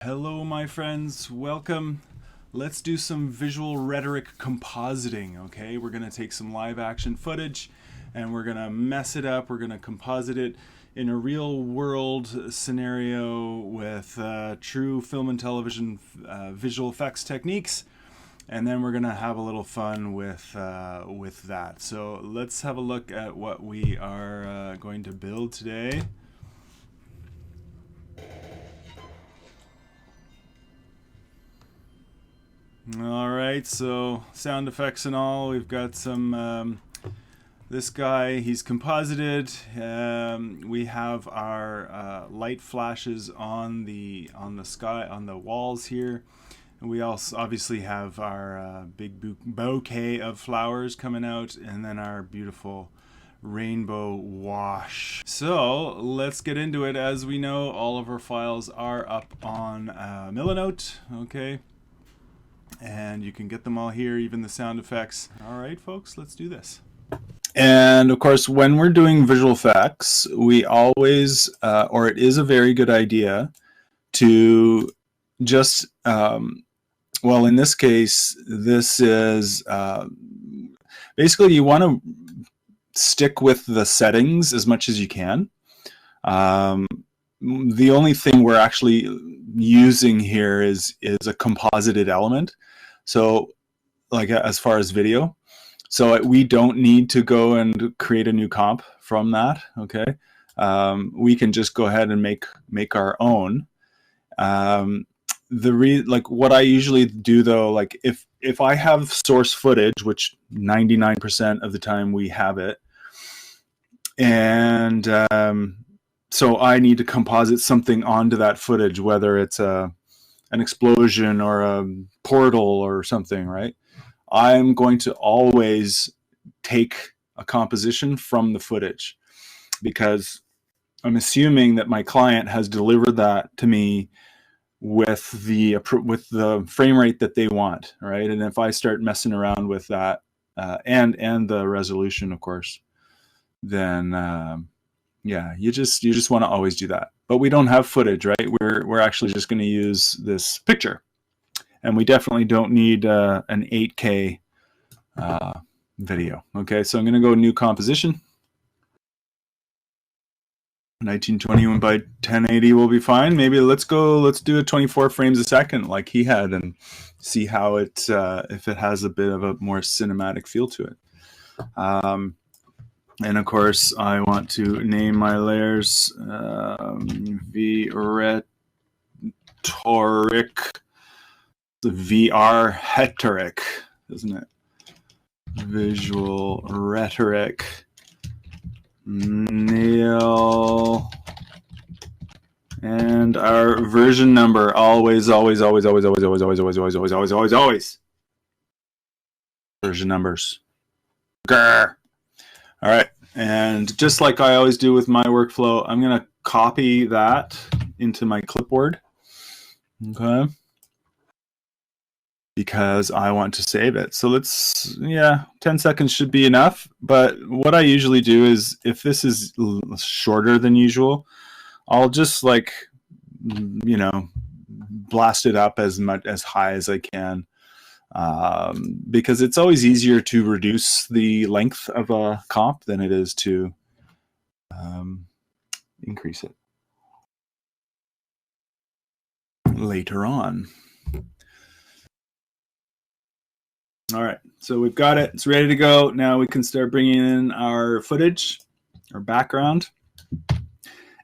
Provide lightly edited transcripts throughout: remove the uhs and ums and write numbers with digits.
Hello, my friends. Welcome. Let's do some visual rhetoric compositing, okay? We're going to take some live action footage and we're going to mess it up. We're going to composite it in a real world scenario with true film and television visual effects techniques. And then we're going to have a little fun with that. So let's have a look at what we are going to build today. All right, so sound effects and all. We've got some. This guy, he's composited. We have our light flashes on the sky, on the walls here. And we also obviously have our big bouquet of flowers coming out, and then our beautiful rainbow wash. So let's get into it. As we know, all of our files are up on Milanote. Okay. And you can get them all here, even the sound effects. All right, folks, let's do this. And of course, when we're doing visual effects, we always, or it is a very good idea to just, well, in this case, this is basically you want to stick with the settings as much as you can. The only thing we're actually using here is a composited element. So like as far as video, so we don't need to go and create a new comp from that. Okay. We can just go ahead and make our own. Like what I usually do though, like if I have source footage, which 99% of the time we have it, and so I need to composite something onto that footage, whether it's an explosion or a portal or something, right? I'm going to always take a composition from the footage because I'm assuming that my client has delivered that to me with the frame rate that they want, right? And if I start messing around with that and the resolution, of course, then yeah, you just want to always do that. But we don't have footage, right? We're actually just going to use this picture, and we definitely don't need an 8K video. Okay, so I'm going to go new composition. 1920 by 1080 will be fine. Maybe let's do a 24 frames a second like he had, and see how it if it has a bit of a more cinematic feel to it. And of course, I want to name my layers Rhetoric, the VR Rhetoric, isn't it? Visual Rhetoric. Nail. And our version number, always. Version numbers. Grr. All right, and just like I always do with my workflow, I'm going to copy that into my clipboard, okay, because I want to save it. So let's, 10 seconds should be enough, but what I usually do is if this is shorter than usual, I'll just blast it up as high as I can. Because it's always easier to reduce the length of a comp than it is to increase it later on. All right, so we've got it. It's ready to go. Now we can start bringing in our footage, our background.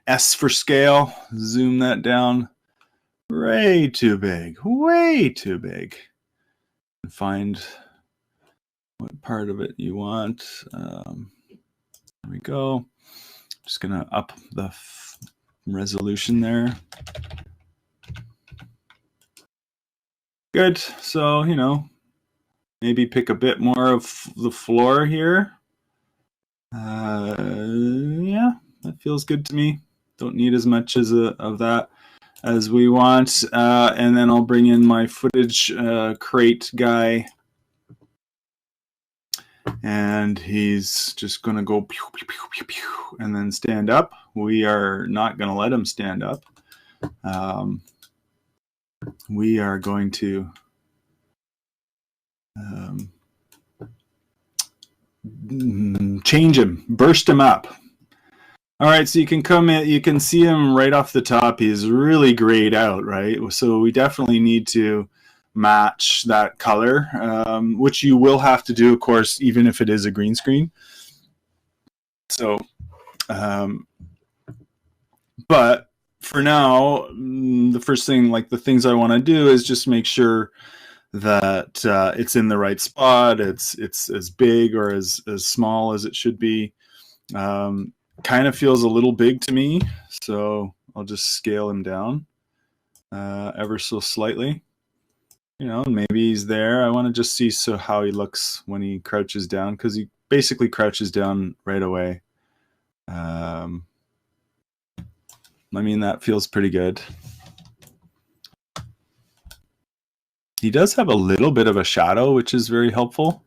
S for scale. Zoom that down. Way too big. Way too big. Find what part of it you want. There we go. Just gonna up the resolution there. Good. So, maybe pick a bit more of the floor here. Yeah, that feels good to me. Don't need as much of that as we want. And then I'll bring in my footage crate guy. And he's just going to go pew, pew, pew, pew, pew, and then stand up. We are not going to let him stand up. we are going to change him, burst him up. All right, so you can come in, you can see him right off the top. He's really grayed out, right? So we definitely need to match that color, which you will have to do, of course, even if it is a green screen. So, but for now, the first thing, like the things I want to do is just make sure that it's in the right spot. It's as big or as small as it should be. Kind of feels a little big to me, so I'll just scale him down ever so slightly. You know, maybe he's there. I want to just see how he looks when he crouches down, because he basically crouches down right away. I mean, that feels pretty good. He does have a little bit of a shadow, which is very helpful,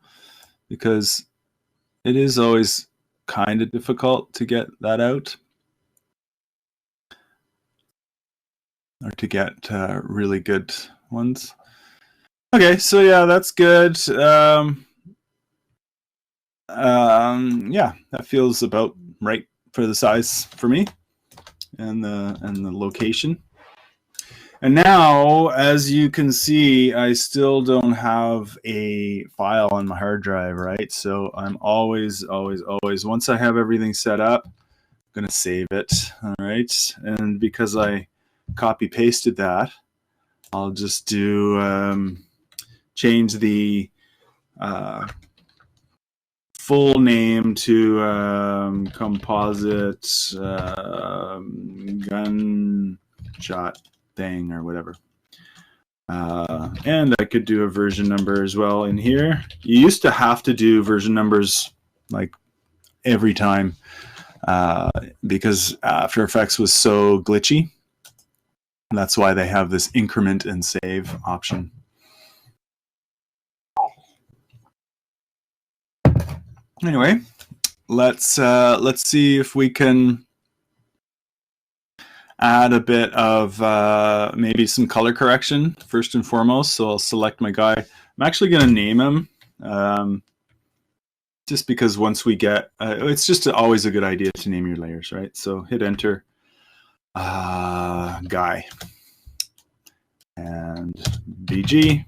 because it is always kind of difficult to get that out, or to get really good ones. Okay, so yeah, that's good. Yeah, that feels about right for the size for me, and the location. And now, as you can see, I still don't have a file on my hard drive, right? So I'm always, once I have everything set up, I'm going to save it, all right? And because I copy pasted that, I'll just do, change the full name to composite gunshot thing or whatever. And I could do a version number as well in here. You used to have to do version numbers like every time because After Effects was so glitchy. And that's why they have this increment and save option. Anyway, let's see if we can add a bit of maybe some color correction first and foremost. So I'll select my guy. I'm actually going to name him just because once we get, it's just always a good idea to name your layers, right? So hit enter, guy, and BG.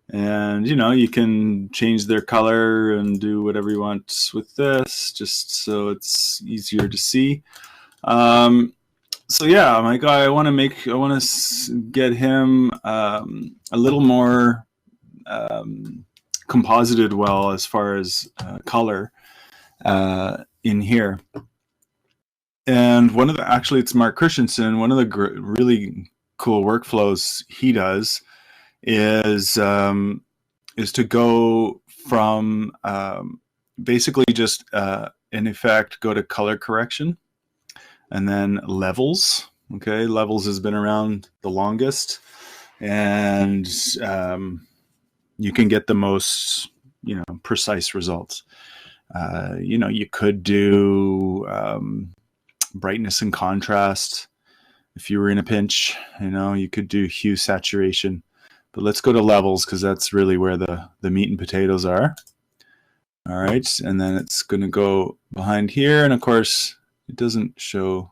And, you know, you can change their color and do whatever you want with this, just so it's easier to see. So yeah, my guy, I want to get him a little more composited well as far as color in here. And actually it's Mark Christensen, one of the really cool workflows he does is to go from basically just in effect go to color correction and then levels. Okay, levels has been around the longest, and you can get the most precise results. You could do brightness and contrast if you were in a pinch. You could do hue saturation. But let's go to levels because that's really where the meat and potatoes are. All right, and then it's going to go behind here, and of course it doesn't show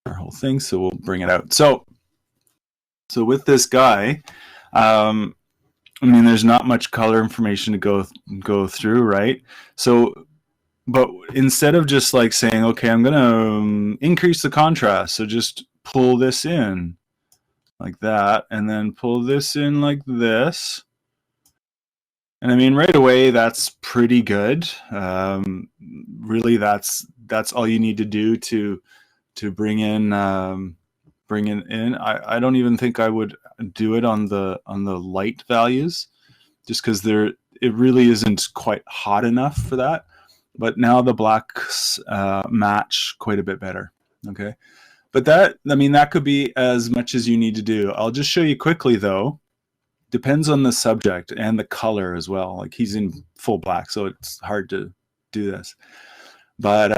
our whole thing, so we'll bring it out. So with this guy, I mean, there's not much color information to go through, right? So, but instead of just like saying, okay, I'm going to increase the contrast, so just pull this in like that, and then pull this in like this. And I mean, right away, that's pretty good. Really, that's all you need to do to bring in. I don't even think I would do it on the light values, just because it really isn't quite hot enough for that. But now the blacks match quite a bit better. Okay. But that could be as much as you need to do. I'll just show you quickly, though. Depends on the subject and the color as well. Like he's in full black, so it's hard to do this. But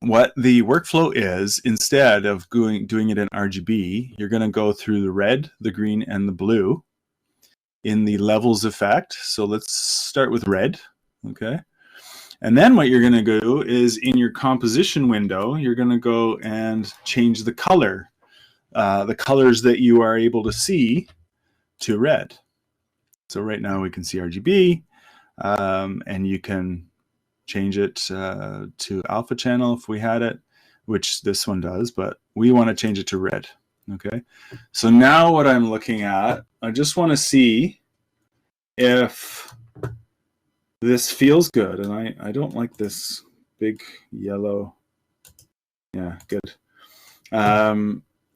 what the workflow is, instead of doing it in RGB, you're going to go through the red, the green, and the blue in the levels effect. So let's start with red, okay? And then what you're going to do is in your composition window, you're going to go and change the color, the colors that you are able to see, to red. So right now we can see RGB, and you can change it to alpha channel if we had it, which this one does, but we want to change it to red. Okay, so now what I'm looking at, I just want to see if this feels good. And I don't like this big yellow. Yeah, good.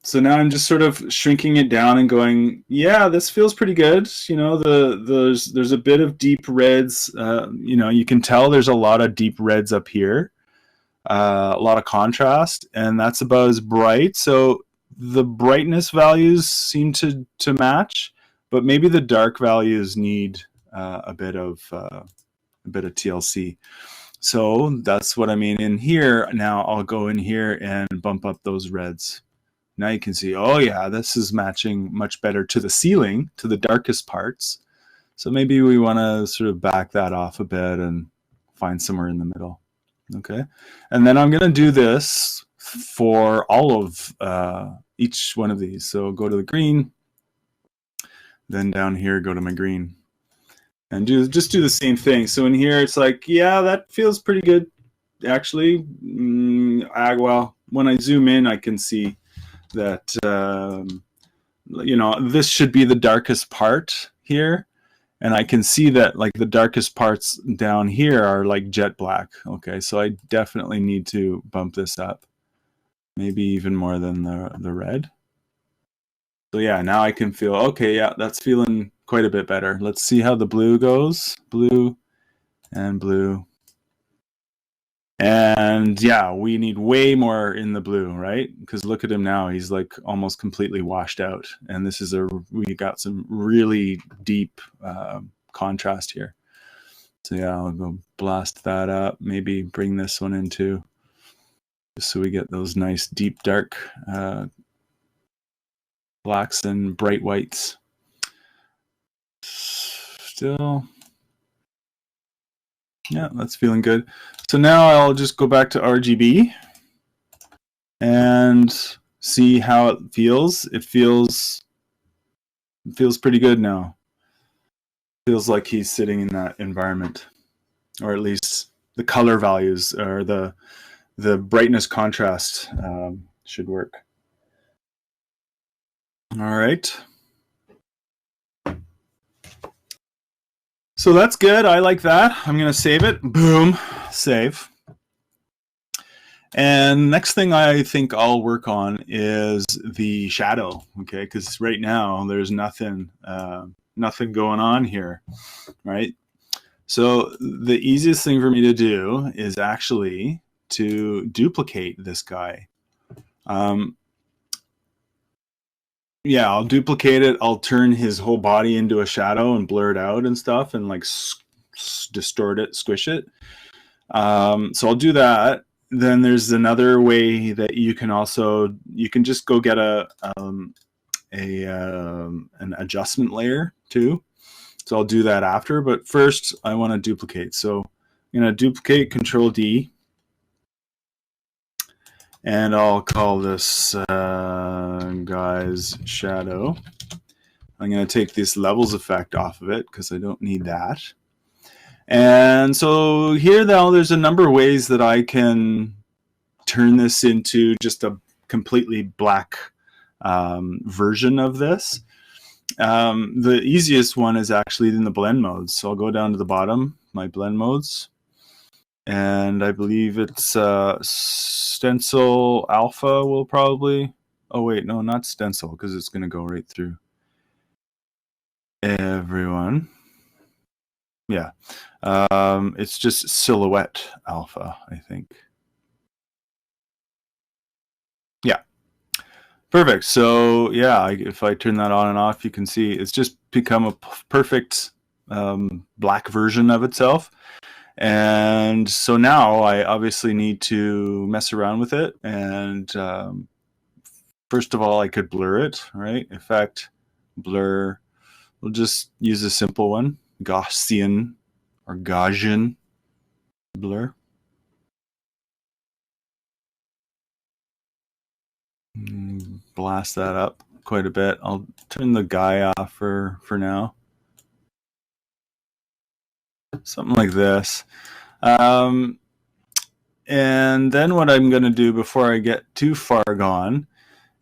So now I'm just sort of shrinking it down and going, yeah, this feels pretty good. You know, there's a bit of deep reds. You know, you can tell there's a lot of deep reds up here, a lot of contrast, and that's about as bright. So the brightness values seem to match, but maybe the dark values need a bit of TLC. So that's what I mean in here. Now I'll go in here and bump up those reds. Now you can see, oh yeah, this is matching much better to the ceiling, to the darkest parts. So maybe we want to sort of back that off a bit and find somewhere in the middle. Okay, and then I'm going to do this for all of each one of these. So go to the green, then down here go to my green, and just do the same thing. So in here it's like, yeah, that feels pretty good actually. Well, when I zoom in, I can see that you know, this should be the darkest part here, and I can see that like the darkest parts down here are like jet black. Okay, so I definitely need to bump this up, maybe even more than the red. So yeah, now I can feel, okay, yeah, that's feeling quite a bit better. Let's see how the blue goes. Blue and blue. And yeah, we need way more in the blue, right? Because look at him now, he's like almost completely washed out. And this is we got some really deep contrast here. So yeah, I'll go blast that up, maybe bring this one in too, just so we get those nice deep dark blacks and bright whites. Still, yeah, that's feeling good. So now I'll just go back to RGB and see how it feels. It feels pretty good now. Feels like he's sitting in that environment, or at least the color values or the brightness contrast should work. All right. So that's good. I like that. I'm going to save it. Boom. Save. And next thing I think I'll work on is the shadow. Okay, because right now there's nothing going on here, right? So the easiest thing for me to do is actually to duplicate this guy. Yeah, I'll duplicate it. I'll turn his whole body into a shadow and blur it out and stuff, and like distort it, squish it. So I'll do that. Then there's another way that you can just go get an adjustment layer too. So I'll do that after, but first I want to duplicate. So I'm going to duplicate, Control D, and I'll call this guy's shadow. I'm going to take this levels effect off of it because I don't need that. And so here now there's a number of ways that I can turn this into just a completely black version of this. The easiest one is actually in the blend modes. So I'll go down to the bottom, my blend modes, and I believe it's stencil alpha will probably, oh wait, no, not stencil, because it's going to go right through everyone. Yeah, it's just silhouette alpha, I think. Yeah, perfect. So yeah, if I turn that on and off, you can see it's just become a perfect black version of itself. And so now I obviously need to mess around with it. And first of all, I could blur it, right? Effect, blur. We'll just use a simple one, Gaussian or Gaussian blur. Blast that up quite a bit. I'll turn the guy off for now. Something like this. And then what I'm going to do before I get too far gone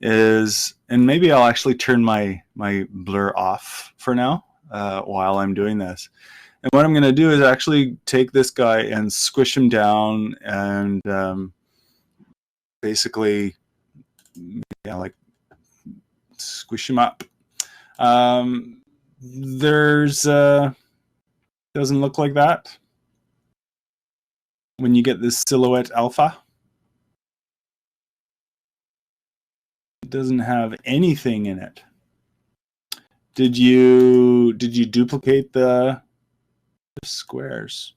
is, and maybe I'll actually turn my blur off for now while I'm doing this. And what I'm going to do is actually take this guy and squish him down and basically, yeah, like squish him up. There's doesn't look like that when you get this silhouette alpha. It doesn't have anything in it. Did you duplicate the squares?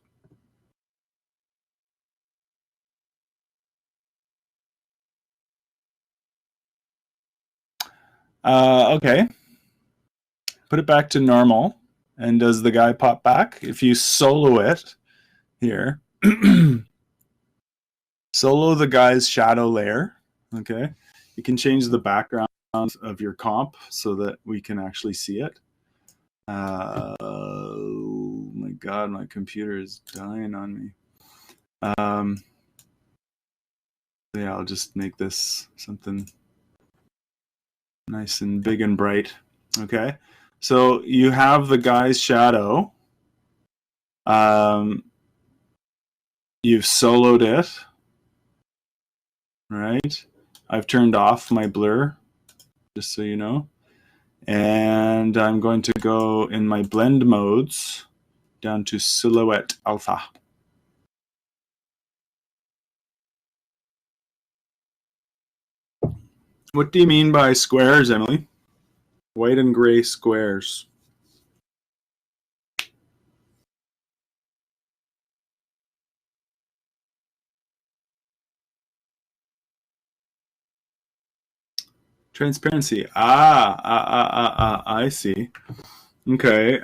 Okay. Put it back to normal. And does the guy pop back? If you solo it here, solo the guy's shadow layer, okay? You can change the background of your comp so that we can actually see it. Oh my God, my computer is dying on me. Yeah, I'll just make this something nice and big and bright. Okay, so you have the guy's shadow. You've soloed it, right? I've turned off my blur, just so you know. And I'm going to go in my blend modes down to silhouette alpha. What do you mean by squares, Emily? White and gray squares. Transparency. I see. Okay.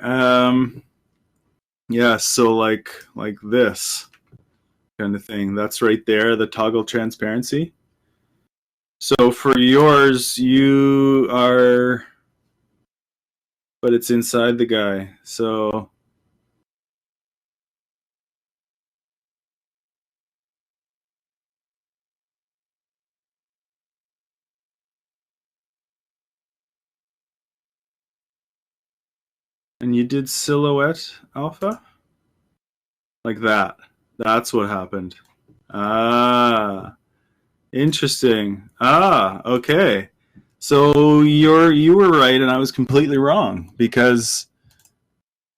Yeah, so like this kind of thing. That's right there, the toggle transparency. So for yours, you are, but it's inside the guy. So and you did silhouette alpha? Like that. That's what happened. Ah, interesting. Ah, okay. So you were right and I was completely wrong because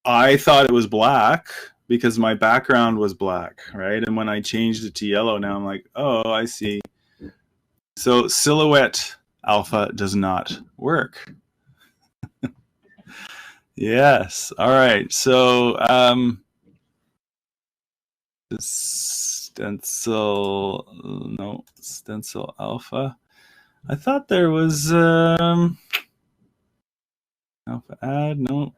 I thought it was black because my background was black, right? And when I changed it to yellow, now I'm like, oh, I see. So silhouette alpha does not work. Yes. All right. So stencil alpha. I thought there was alpha add, no.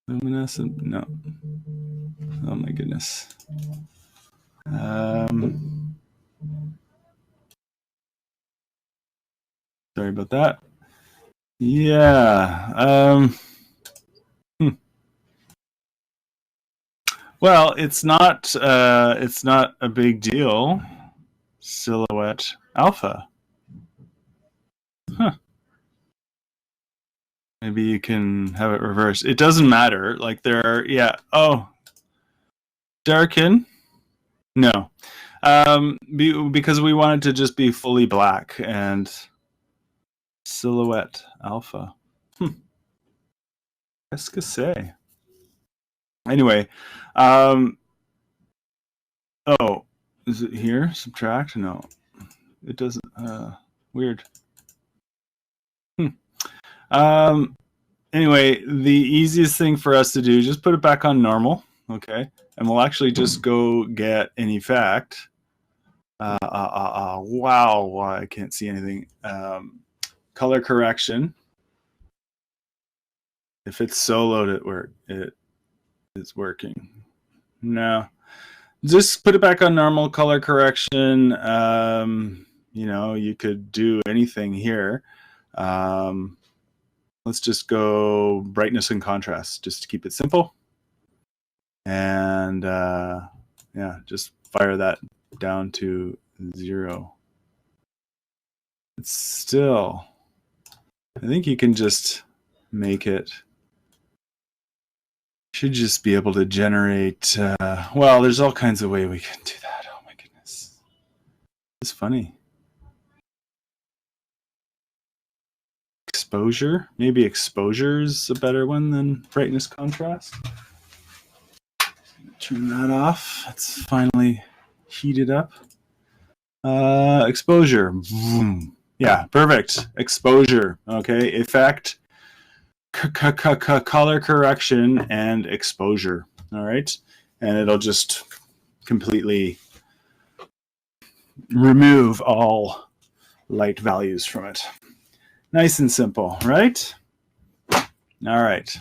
Luminescent, no. Oh my goodness. Sorry about that. Yeah. Well, it's not a big deal. Silhouette alpha. Huh. Maybe you can have it reversed. It doesn't matter. Like there are, yeah. Oh, darken. No, because we wanted to just be fully black and silhouette alpha. Qu'est-ce que c'est? Anyway, oh, is it here? Subtract? No, it doesn't. Weird. anyway, the easiest thing for us to do, just put it back on normal, okay? And we'll actually just go get an effect. Wow, I can't see anything. Color correction. If it's soloed, it is working. No, just put it back on normal color correction. You know, you could do anything here. Let's just go brightness and contrast just to keep it simple. And yeah, just fire that down to 0. It's still, I think you can just make it, should just be able to generate, well, there's all kinds of ways we can do that. Oh my goodness. It's funny. Exposure, maybe exposure is a better one than brightness contrast. Turn that off. It's finally heated up. Exposure. Yeah, perfect. Exposure. Okay, effect, color correction, and exposure. All right, and it'll just completely remove all light values from it. Nice and simple, right? All right.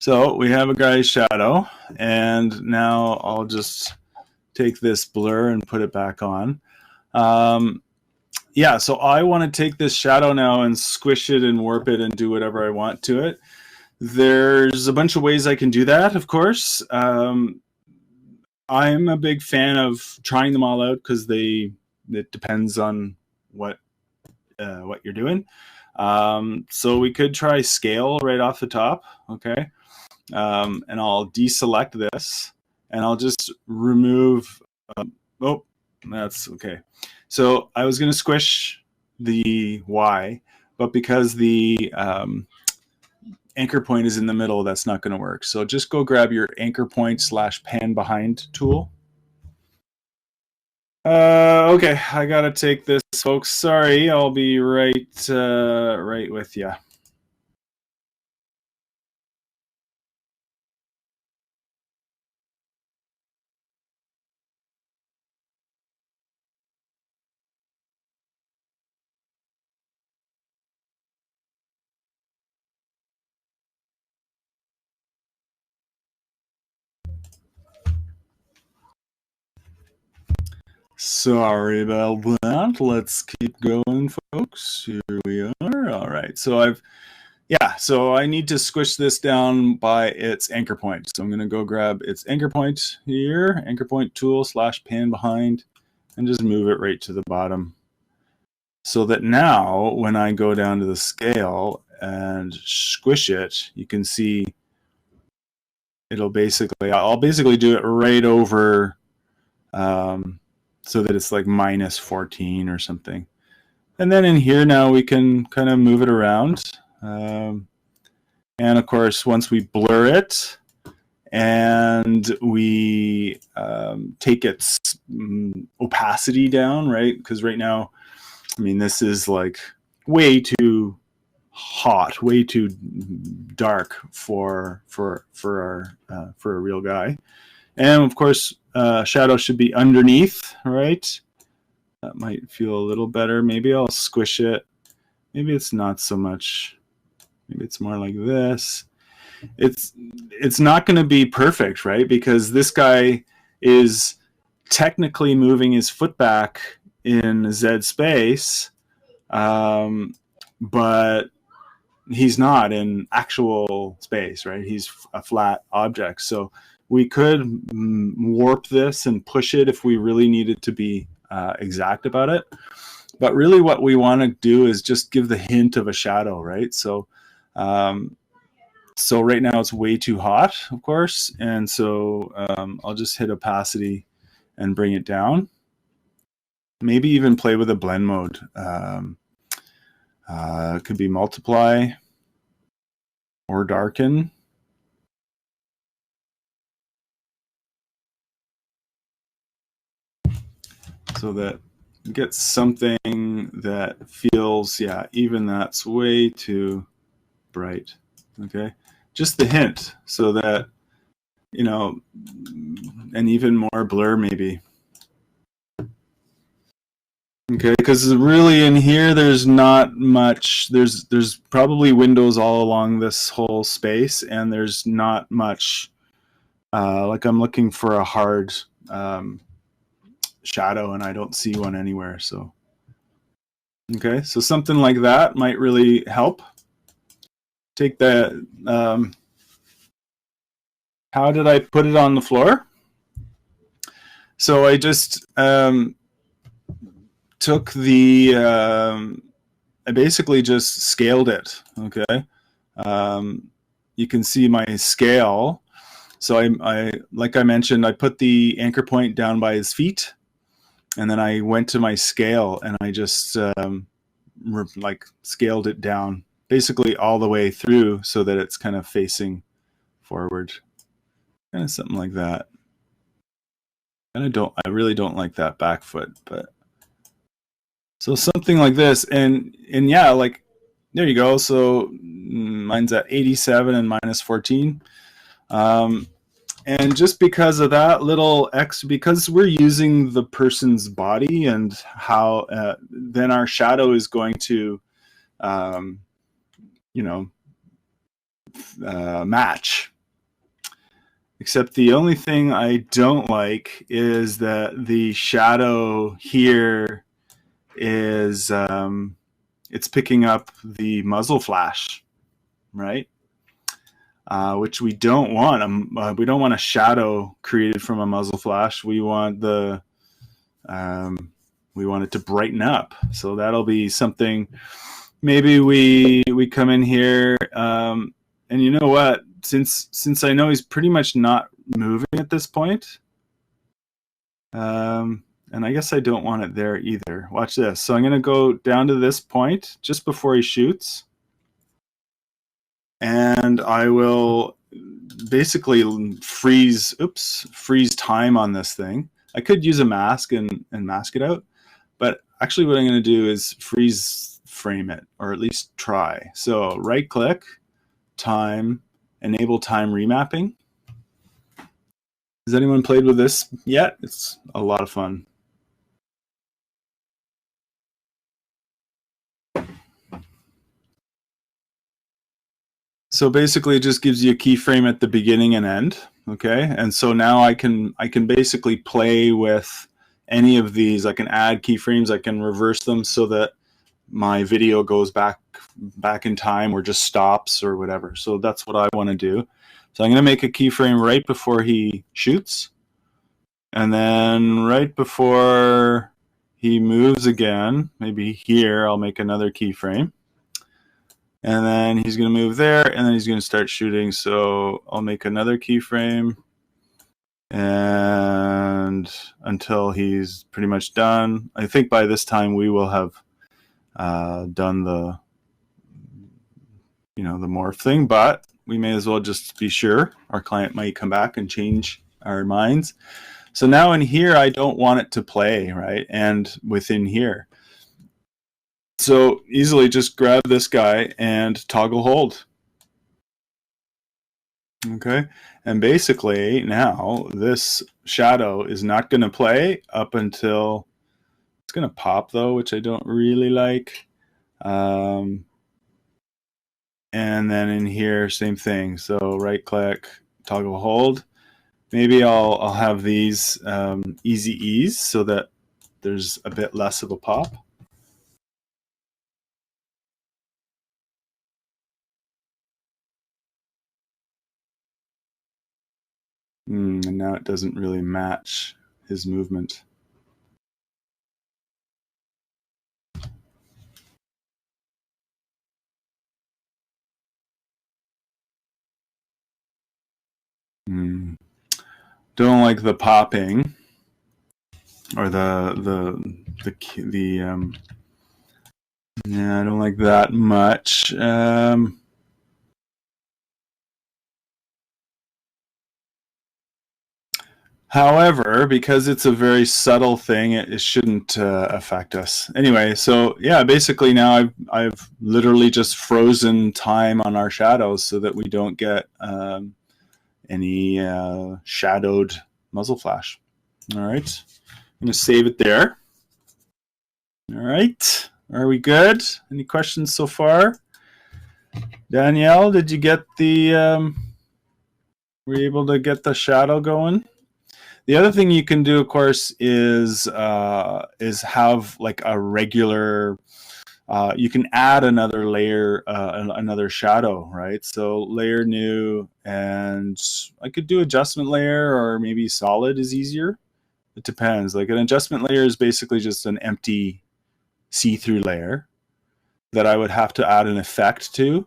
So we have a guy's shadow, and now I'll just take this blur and put it back on. Yeah, so I want to take this shadow now and squish it and warp it and do whatever I want to it. There's a bunch of ways I can do that, of course. I'm a big fan of trying them all out because it depends on what you're doing. So we could try scale right off the top, okay? And I'll deselect this, and I'll just remove. Oh, that's okay. So I was going to squish the Y, but because the anchor point is in the middle, that's not going to work. So just go grab your anchor point / pan behind tool. Okay, I gotta take this, folks. Sorry, I'll be right with you. Sorry about that. Let's keep going, folks. Here we are. All right. So I need to squish this down by its anchor point. So I'm going to go grab its anchor point here, anchor point tool / pan behind, and just move it right to the bottom. So that now when I go down to the scale and squish it, you can see I'll basically do it right over, so that it's like -14 or something. And then in here now we can kind of move it around. And of course, once we blur it and we take its opacity down, right? Because right now, I mean, this is like way too hot, way too dark for a real guy. And of course, shadow should be underneath, right? That might feel a little better. Maybe I'll squish it. Maybe it's not so much. Maybe it's more like this. It's not going to be perfect, right? Because this guy is technically moving his foot back in Z space, but he's not in actual space, right? He's a flat object. So we could warp this and push it if we really needed to be exact about it. But really what we want to do is just give the hint of a shadow, right? So so right now it's way too hot, of course. And so I'll just hit opacity and bring it down. Maybe even play with a blend mode. It could be multiply or darken. So that you get something that feels, yeah, even that's way too bright. Okay, just the hint, so that, you know, and even more blur maybe. Okay, because really in here there's not much. There's probably windows all along this whole space, and there's not much. Like I'm looking for a hard shadow, and I don't see one anywhere. So, okay, so something like that might really help. Take that. How did I put it on the floor? So I just took the. I basically just scaled it. Okay, you can see my scale. So I, like I mentioned, I put the anchor point down by his feet, and then I went to my scale and I just like scaled it down basically all the way through so that it's kind of facing forward, kind of something like that. And I really don't like that back foot, but so something like this, and yeah, like there you go. So mine's at 87 and minus 14. And just because of that little X, because we're using the person's body and how, then our shadow is going to, you know, match. Except the only thing I don't like is that the shadow here is, it's picking up the muzzle flash, right? Which we don't want. We don't want a shadow created from a muzzle flash. We want the we want it to brighten up. So that'll be something. Maybe we come in here, and you know what? Since I know he's pretty much not moving at this point, and I guess I don't want it there either. Watch this. So I'm going to go down to this point just before he shoots. And I will basically freeze time on this thing. I could use a mask and mask it out, but actually what I'm going to do is freeze frame it, or at least try. So right click, time, enable time remapping. Has anyone played with this yet? It's a lot of fun. So basically it just gives you a keyframe at the beginning and end. Okay, and so now I can basically play with any of these. I can add keyframes, I can reverse them so that my video goes back in time or just stops or whatever. So that's what I want to do. So I'm going to make a keyframe right before he shoots, and then right before he moves again, maybe here, I'll make another keyframe. And then he's going to move there, and then he's going to start shooting. So I'll make another keyframe, and until he's pretty much done. I think by this time we will have done the, the morph thing, but we may as well just be sure. Our client might come back and change our minds. So now in here, I don't want it to play, right? And within here. So easily just grab this guy and toggle hold. Okay, and basically now this shadow is not going to play up until it's going to pop though, which I don't really like. And then in here, same thing. So right click, toggle hold. Maybe I'll have these easy ease so that there's a bit less of a pop. And now it doesn't really match his movement. Don't like the popping or the yeah, I don't like that much. However, because it's a very subtle thing, it shouldn't affect us. Anyway, so yeah, basically now I've literally just frozen time on our shadows so that we don't get any shadowed muzzle flash. All right, I'm going to save it there. All right, are we good? Any questions so far? Danielle, did you get the, were you able to get the shadow going? The other thing you can do, of course, is have like a regular. You can add another layer, another shadow, right? So layer new, and I could do adjustment layer, or maybe solid is easier. It depends. Like an adjustment layer is basically just an empty see-through layer that I would have to add an effect to,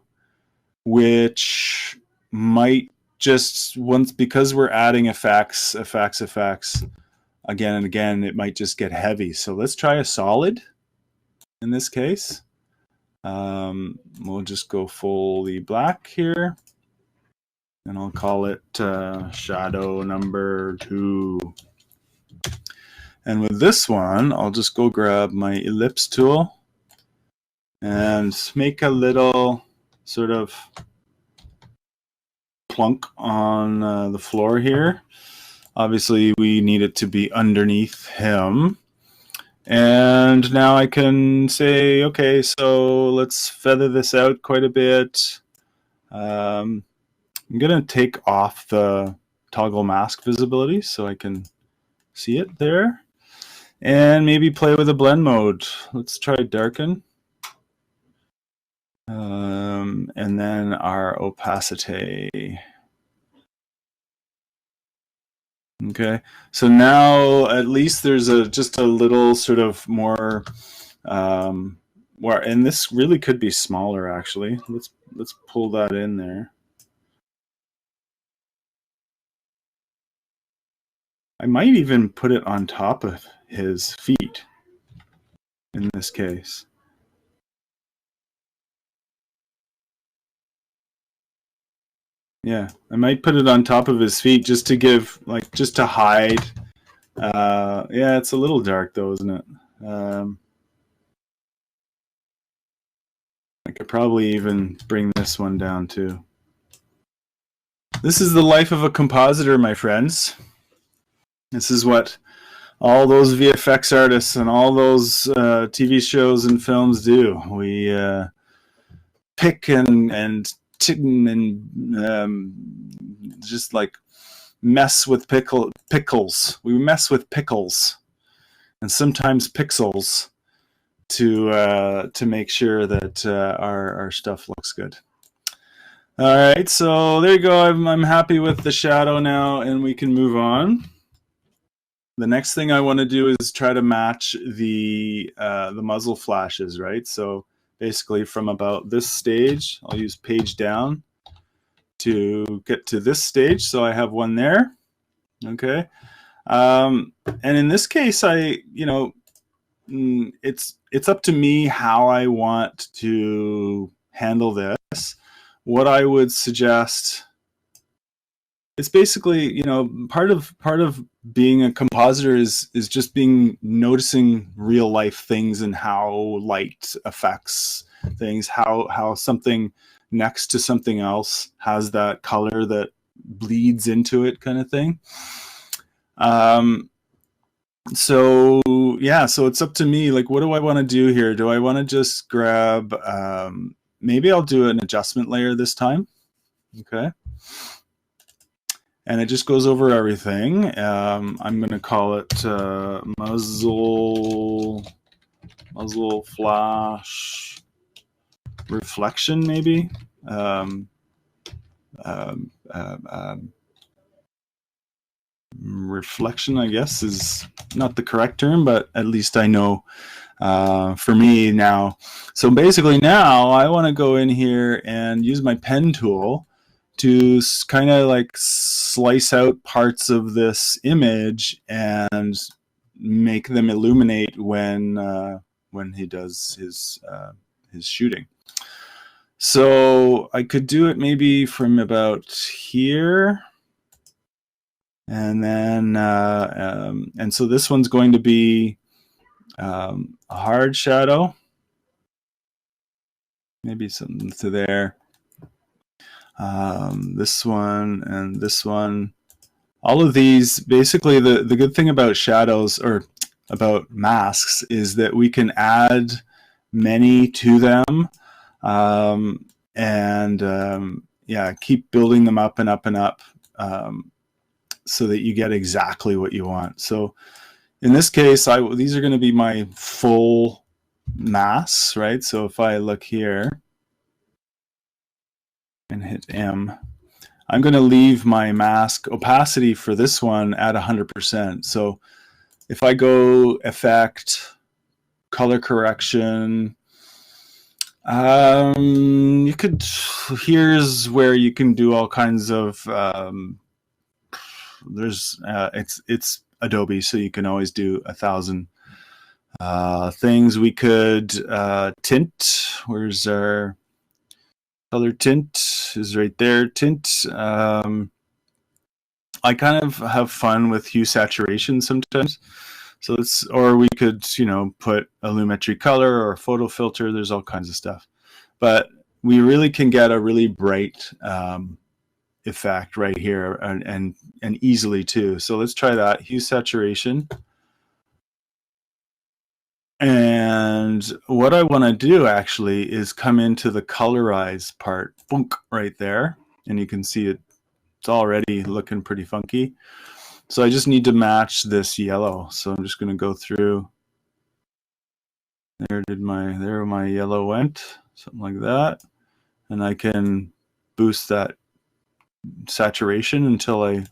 which might just once, because we're adding effects again and again, it might just get heavy. So let's try a solid in this case. We'll just go fully black here, and I'll call it shadow number 2. And with this one, I'll just go grab my ellipse tool and make a little sort of plunk on the floor here. Obviously, we need it to be underneath him. And now I can say, okay, so let's feather this out quite a bit. I'm going to take off the toggle mask visibility so I can see it there. And maybe play with a blend mode. Let's try darken. And then our opacity. Okay, so now at least there's just a little sort of more, and this really could be smaller actually. Let's pull that in there. I might even put it on top of his feet in this case. Yeah, I might put it on top of his feet just to give, like, just to hide. Yeah, it's a little dark though, isn't it? I could probably even bring this one down too. This is the life of a compositor, my friends. This is what all those VFX artists and all those TV shows and films do. We pick and just like mess with pickles. We mess with pickles and sometimes pixels to make sure that our stuff looks good. All right, so there you go. I'm happy with the shadow now, and we can move on. The next thing I want to do is try to match the muzzle flashes, right? So basically from about this stage, I'll use page down to get to this stage. So I have one there, okay? And in this case, it's up to me how I want to handle this. What I would suggest, it's basically, part of being a compositor is just noticing real life things and how light affects things, how something next to something else has that color that bleeds into it, kind of thing. So yeah, so it's up to me. Like, what do I want to do here? Do I want to just grab, maybe I'll do an adjustment layer this time. Okay. And it just goes over everything. I'm going to call it muzzle flash reflection, maybe. Reflection, I guess, is not the correct term, but at least I know for me now. So basically now I want to go in here and use my pen tool to kind of like slice out parts of this image and make them illuminate when he does his shooting. So I could do it maybe from about here. And then, and so this one's going to be a hard shadow, maybe something to there. This one and this one. All of these, basically the good thing about shadows or about masks is that we can add many to them, yeah, keep building them up and up and up, so that you get exactly what you want. So in this case, these are going to be my full masks, right? So if I look here and hit M, I'm going to leave my mask opacity for this one at 100%. So if I go Effect, Color Correction, you could, here's where you can do all kinds of, it's Adobe, so you can always do 1,000 things. We could tint. Where's our color tint? Is right there. Tint. I kind of have fun with hue saturation sometimes. So or we could, put a lumetri color or a photo filter. There's all kinds of stuff, but we really can get a really bright effect right here, and easily too. So let's try that hue saturation. And what I want to do actually is come into the colorize part, boom, right there, and you can see it's already looking pretty funky. So I just need to match this yellow. So I'm just going to go through. There my yellow went, something like that. And I can boost that saturation until I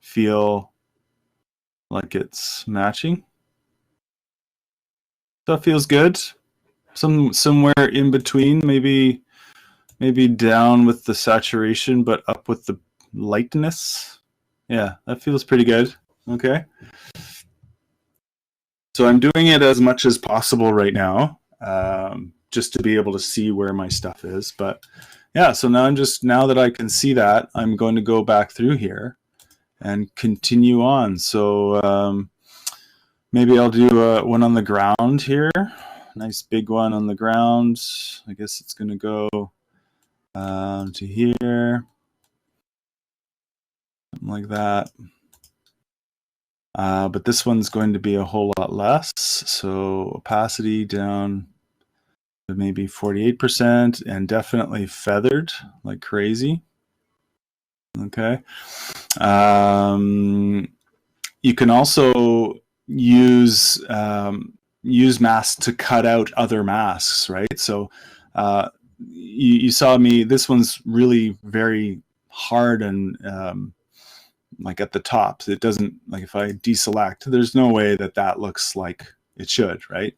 feel like it's matching. That feels good. Somewhere in between, maybe down with the saturation, but up with the lightness. Yeah, that feels pretty good. Okay. So I'm doing it as much as possible right now, just to be able to see where my stuff is. But yeah, so now now that I can see that, I'm going to go back through here and continue on. So maybe I'll do one on the ground here. Nice big one on the ground. I guess it's going to go to here. Something like that. But this one's going to be a whole lot less. So opacity down to maybe 48% and definitely feathered like crazy. Okay. You can also use masks to cut out other masks, right? So you saw me, this one's really very hard and like at the top. It doesn't, like if I deselect, there's no way that looks like it should, right?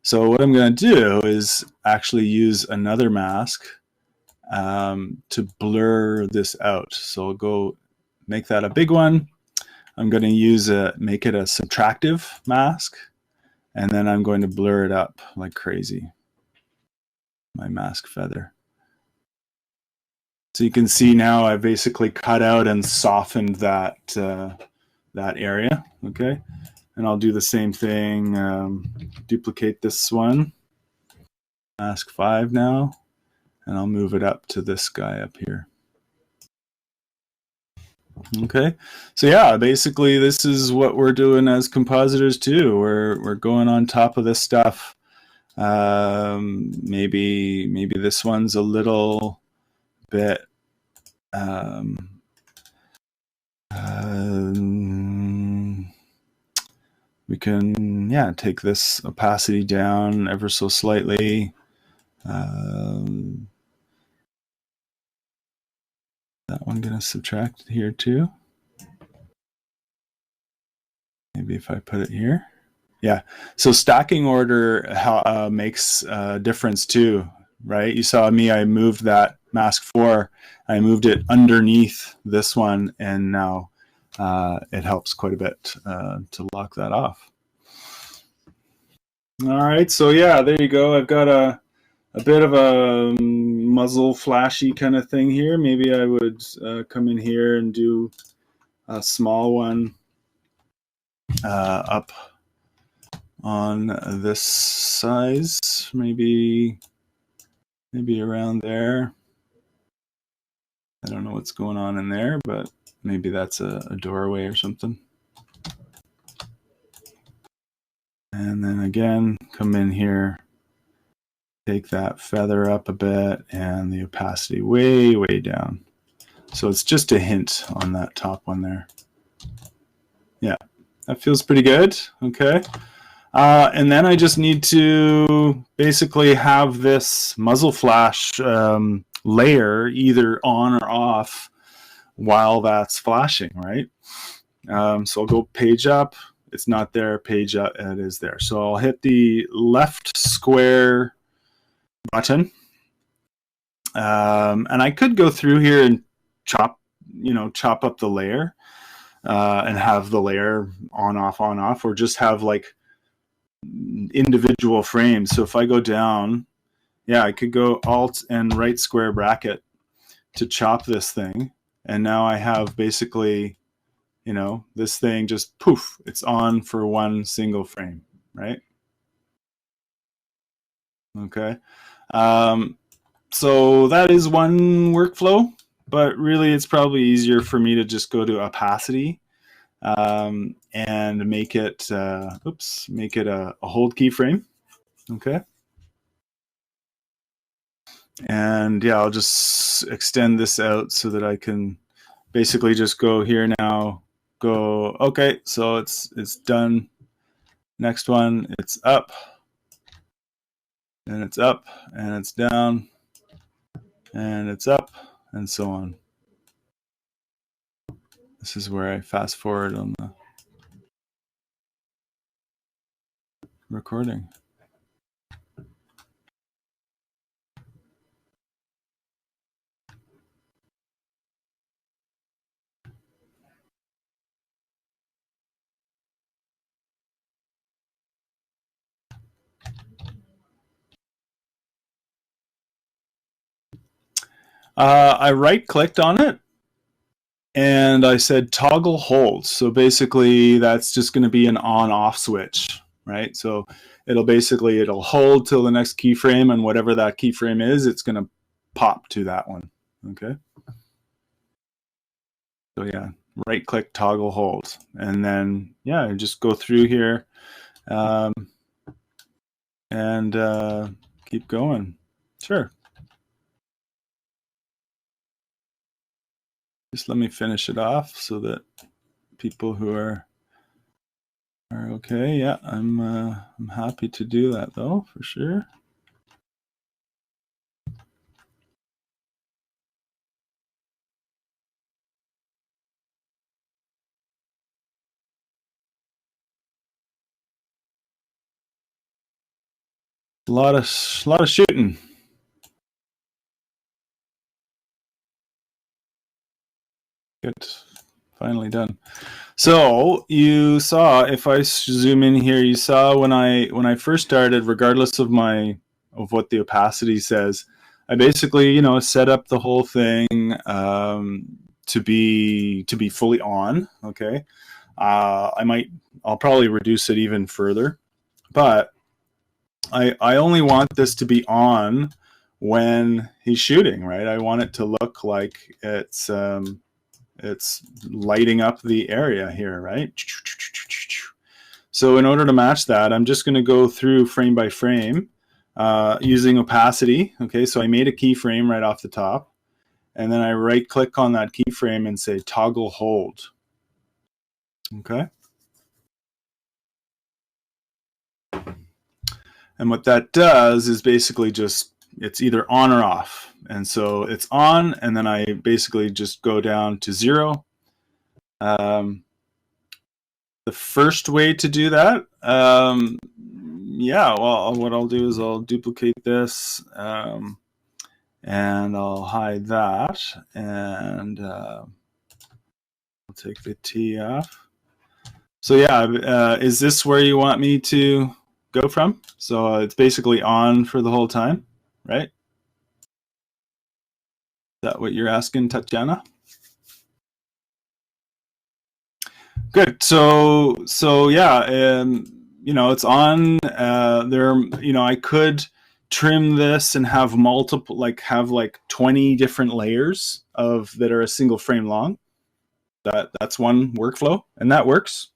So what I'm going to do is actually use another mask to blur this out. So I'll go make that a big one. I'm going to make it a subtractive mask, and then I'm going to blur it up like crazy. My mask feather. So you can see now I basically cut out and softened that area. Okay, and I'll do the same thing. Duplicate this one, mask 5 now, and I'll move it up to this guy up here. Okay, so yeah, basically this is what we're doing as compositors too. We're going on top of this stuff. Maybe this one's a little bit we can take this opacity down ever so slightly. That one gonna subtract here too. Maybe if I put it here. Yeah, so stacking order makes a difference too, right? You saw me, I moved that mask 4, I moved it underneath this one, and now it helps quite a bit to lock that off. All right, so yeah, there you go. I've got a bit of a muzzle flashy kind of thing here. Maybe I would come in here and do a small one up on this size, maybe around there. I don't know what's going on in there, but maybe that's a doorway or something. And then again, come in here, take that feather up a bit and the opacity way, way down. So it's just a hint on that top one there. Yeah, that feels pretty good. Okay. And then I just need to basically have this muzzle flash layer either on or off while that's flashing, right? So I'll go page up. It's not there. Page up. It is there. So I'll hit the left square button. And I could go through here and chop up the layer and have the layer on, off, or just have like individual frames. So if I go down, yeah, I could go Alt and right square bracket to chop this thing. And now I have basically, this thing just poof, it's on for one single frame, right? Okay. So that is one workflow, but really it's probably easier for me to just go to opacity and make it, make it a hold keyframe. Okay. And yeah, I'll just extend this out so that I can basically just go here now, go, okay, so it's done. Next one, it's up, and it's up, and it's down, and it's up, and so on. This is where I fast forward on the recording. I right-clicked on it, and I said toggle hold. So basically, that's just going to be an on-off switch, right? So it'll hold till the next keyframe, and whatever that keyframe is, it's going to pop to that one. Okay. So yeah, right-click, toggle hold, and then yeah, just go through here and keep going. Sure. Just let me finish it off so that people who are okay. Yeah, I'm happy to do that though, for sure. A lot of shooting. Good. Finally done. So you saw, if I zoom in here, you saw when I first started, regardless of what the opacity says, I basically set up the whole thing to be fully on. Okay, I'll probably reduce it even further, but I only want this to be on when he's shooting, right? I want it to look like it's lighting up the area here, right? So in order to match that, I'm just going to go through frame by frame using opacity. Okay, so I made a keyframe right off the top, and then I right-click on that keyframe and say toggle hold. Okay. And what that does is basically just, it's either on or off. And so it's on, and then I basically just go down to 0. The first way to do that, yeah, well, what I'll do is I'll duplicate this, and I'll hide that, and I'll take the T off. So yeah, is this where you want me to go from? So it's basically on for the whole time, right? Is that what you're asking, Tatjana? Good. So yeah, it's on there. I could trim this and have multiple, like 20 different layers of that are a single frame long. That's one workflow, and that works,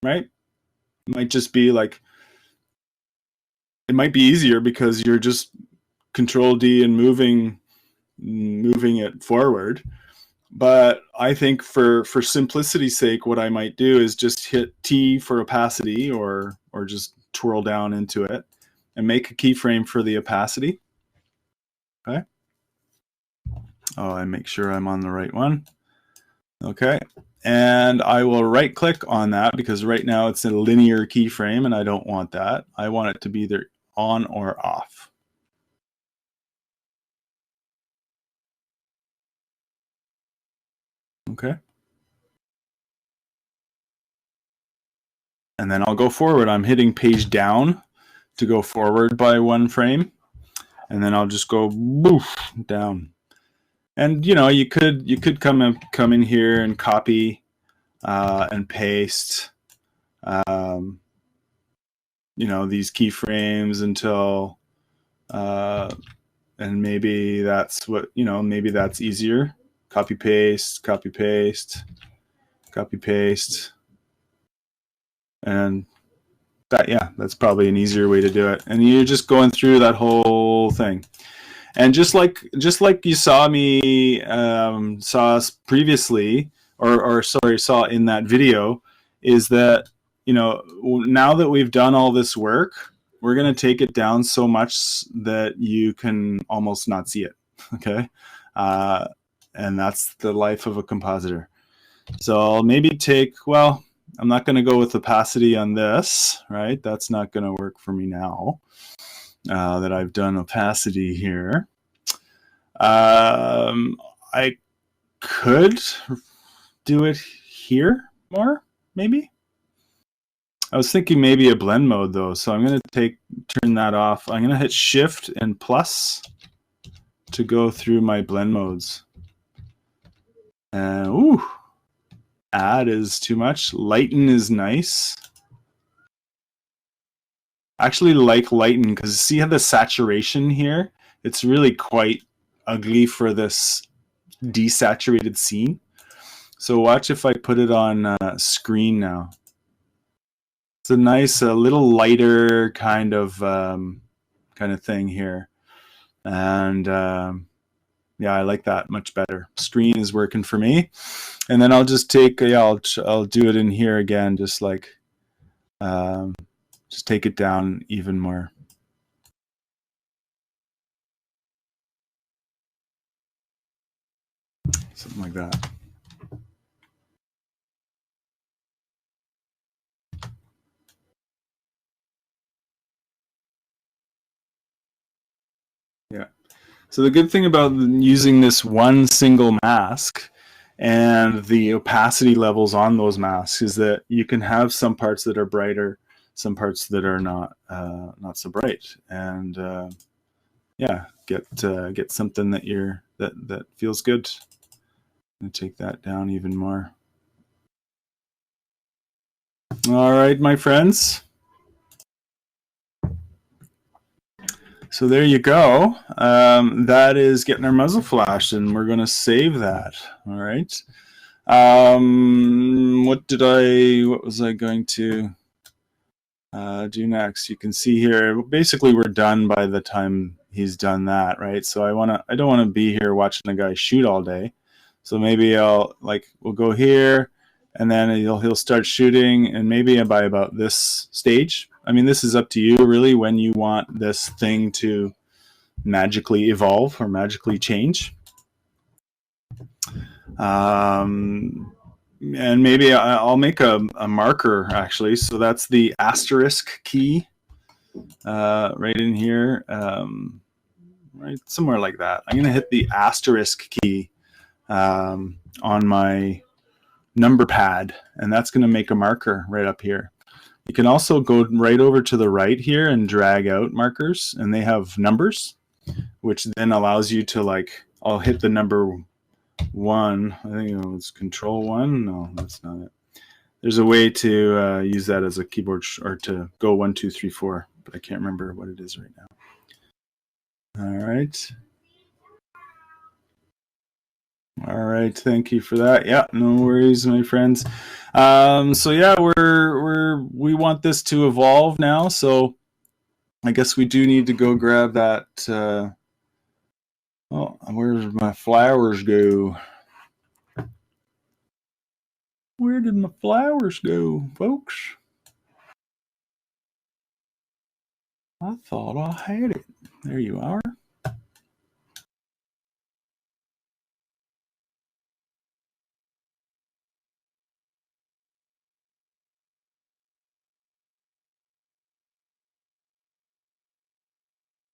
right? It might just be like it might be easier because you're just Control D and moving it forward. But I think for simplicity's sake, what I might do is just hit T for opacity, or just twirl down into it and make a keyframe for the opacity. Okay. Oh, and make sure I'm on the right one. Okay. And I will right click on that because right now it's a linear keyframe and I don't want that. I want it to be either on or off. Okay. And then I'll go forward. I'm hitting page down to go forward by one frame. And then I'll just go boof down. And you could come in here and copy and paste these keyframes until and maybe that's what maybe that's easier. Copy paste, copy paste, copy paste, and that's probably an easier way to do it. And you're just going through that whole thing. And just like you saw me saw us previously, or sorry, saw in that video, is that now that we've done all this work, we're going to take it down so much that you can almost not see it. Okay, and that's the life of a compositor. So I'll maybe I'm not going to go with opacity on this, right? That's not going to work for me now. That I've done opacity here. I could do it here more, maybe. I was thinking maybe a blend mode though, so I'm going to turn that off. I'm going to hit Shift and plus to go through my blend modes. And add is too much. Lighten is nice. I actually like lighten because see how the saturation here? It's really quite ugly for this desaturated scene. So watch if I put it on screen now. It's a nice, a little lighter kind of thing here, and yeah, I like that much better. Screen is working for me, and then I'll just take I'll do it in here again, just like just take it down even more. Something like that. Yeah. So the good thing about using this one single mask and the opacity levels on those masks is that you can have some parts that are brighter, some parts that are not so bright, and yeah, get something that feels good. I'm gonna take that down even more. All right, my friends. So there you go. That is getting our muzzle flash, and we're going to save that. All right. What was I going to do next? You can see here, basically we're done by the time he's done that, right? So I don't want to be here watching the guy shoot all day. So maybe we'll go here, and then he'll start shooting, and maybe by about this stage. I mean, this is up to you really when you want this thing to magically evolve or magically change. And maybe I'll make a marker actually. So that's the asterisk key right in here, right somewhere like that. I'm going to hit the asterisk key on my number pad, and that's going to make a marker right up here. You can also go right over to the right here and drag out markers, and they have numbers, which then allows you to I'll hit the number 1. I think it was Control 1. No, that's not it. There's a way to use that as a keyboard or to go 1, 2, 3, 4, but I can't remember what it is right now. All right. All right, thank you for that. Yeah, no worries, my friends. So yeah, we want this to evolve now. So I guess we do need to go grab that. Oh, where's my flowers go? Where did my flowers go, folks? I thought I had it. There you are.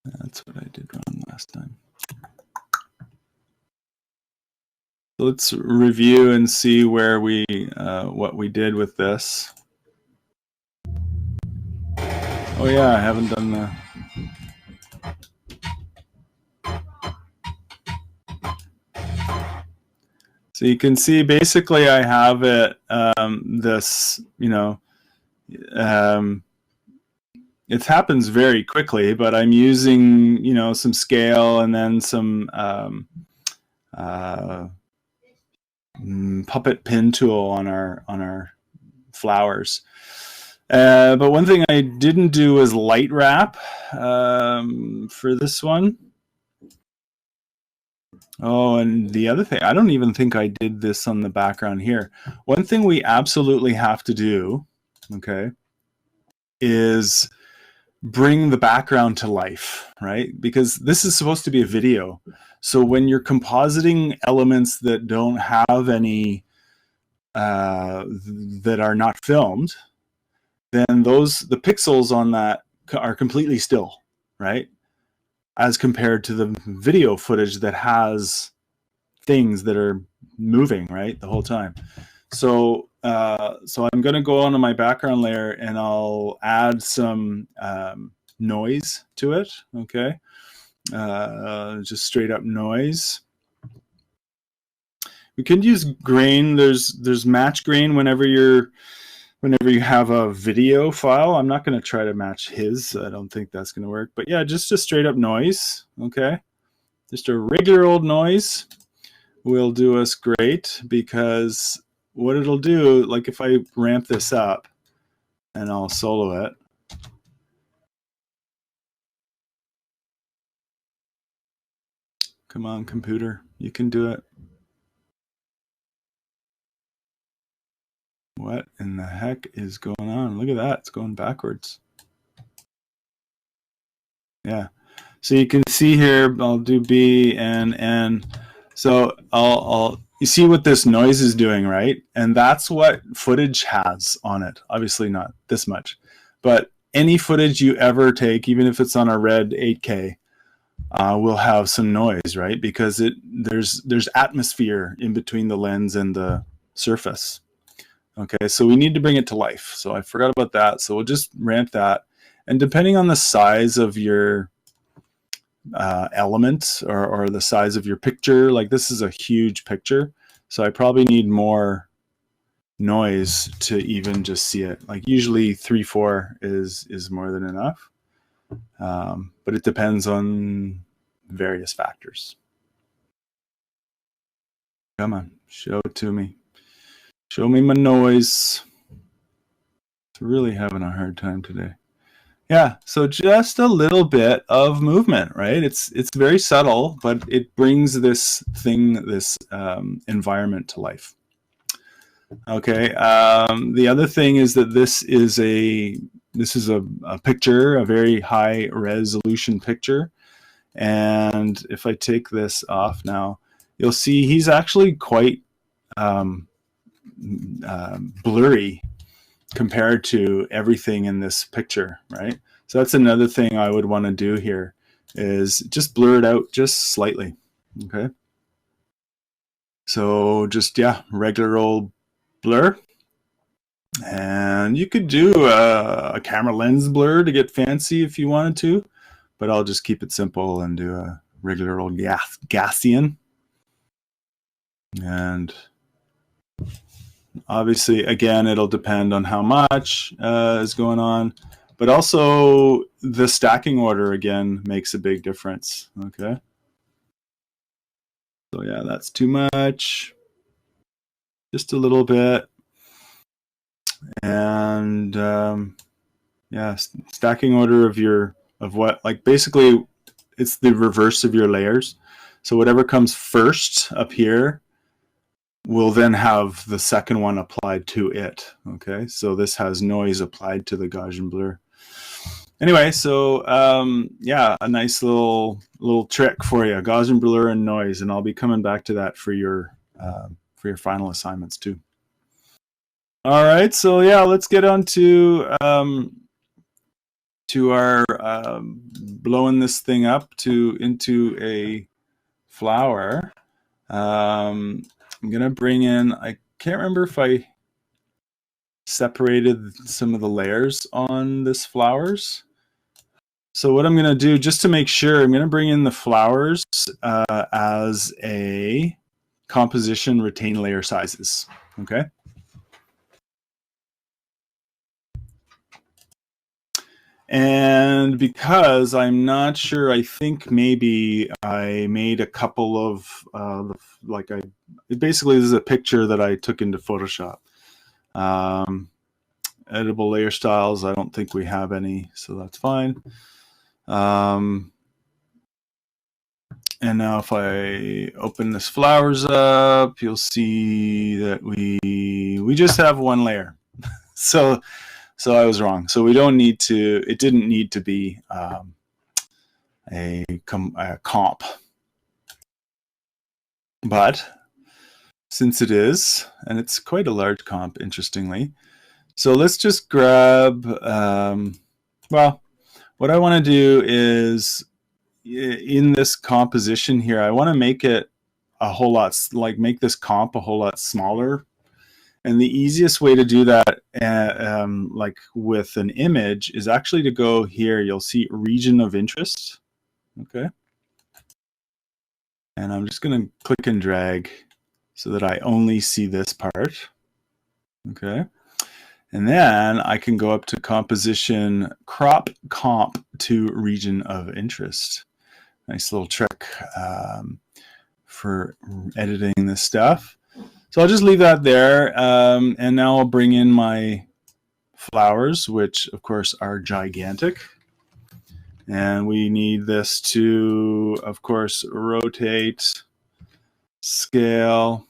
That's what I did wrong last time. Let's review and see where we what we did with this. Oh yeah, I haven't done the. So you can see basically I have it this, it happens very quickly, but I'm using, some scale and then some puppet pin tool on our flowers. But one thing I didn't do was light wrap for this one. Oh, and the other thing, I don't even think I did this on the background here. One thing we absolutely have to do, okay, is bring the background to life, right? Because this is supposed to be a video. So when you're compositing elements that don't have any, that are not filmed, then the pixels on that are completely still, right? As compared to the video footage that has things that are moving, right, the whole time. So I'm going to go onto my background layer and I'll add some noise to it. Okay, just straight up noise. We can use grain. There's match grain whenever you have a video file. I'm not going to try to match his. I don't think that's going to work. But yeah, just a straight up noise. Okay, just a regular old noise will do us great, because what it'll do, like if I ramp this up and I'll solo it. Come on, computer, you can do it. What in the heck is going on? Look at that, it's going backwards. Yeah, so you can see here, I'll do B and N. So you see what this noise is doing, right? And that's what footage has on it. Obviously not this much, but any footage you ever take, even if it's on a red 8K, will have some noise, right? Because there's atmosphere in between the lens and the surface. Okay, so we need to bring it to life. So I forgot about that. So we'll just ramp that. And depending on the size of your element or the size of your picture, like this is a huge picture, so I probably need more noise to even just see it. Like usually 3-4 is more than enough, but it depends on various factors. Come on, show it to me. Show me my noise. It's really having a hard time today. Yeah, so just a little bit of movement, right? It's very subtle, but it brings this environment to life. Okay. The other thing is that this is a picture, a very high resolution picture, and if I take this off now, you'll see he's actually quite blurry compared to everything in this picture, right? So that's another thing I would want to do here, is just blur it out just slightly. Okay. So just, yeah, regular old blur. And you could do a camera lens blur to get fancy if you wanted to, but I'll just keep it simple and do a regular old Gaussian. And obviously, again, it'll depend on how much is going on, but also the stacking order again makes a big difference. Okay. So yeah, that's too much. Just a little bit. And yeah, stacking order of what, like basically it's the reverse of your layers. So whatever comes first up here will then have the second one applied to it. Okay, so this has noise applied to the Gaussian blur. Anyway, so yeah, a nice little trick for you: Gaussian blur and noise, and I'll be coming back to that for your final assignments too. All right, so yeah, let's get on to our blowing this thing up into a flower. I'm gonna bring in. I can't remember if I separated some of the layers on this flowers. So what I'm going to do, just to make sure, I'm going to bring in the flowers as a composition retain layer sizes. Okay. And because I'm not sure, I think maybe I made a couple of basically this is a picture that I took into Photoshop. Editable layer styles, I don't think we have any, so that's fine. And now if I open this flowers up, you'll see that we just have one layer. So I was wrong. So we don't need to, it didn't need to be a comp. But since it is, and it's quite a large comp, interestingly, so let's just grab, well, what I want to do is, in this composition here, I want to make it a whole lot, like make this comp a whole lot smaller. And the easiest way to do that, like with an image, is actually to go here. You'll see region of interest. Okay. And I'm just going to click and drag so that I only see this part. Okay. And then I can go up to composition, crop comp to region of interest. Nice little trick for editing this stuff. So I'll just leave that there. And now I'll bring in my flowers, which of course are gigantic. And we need this to, of course, rotate, scale.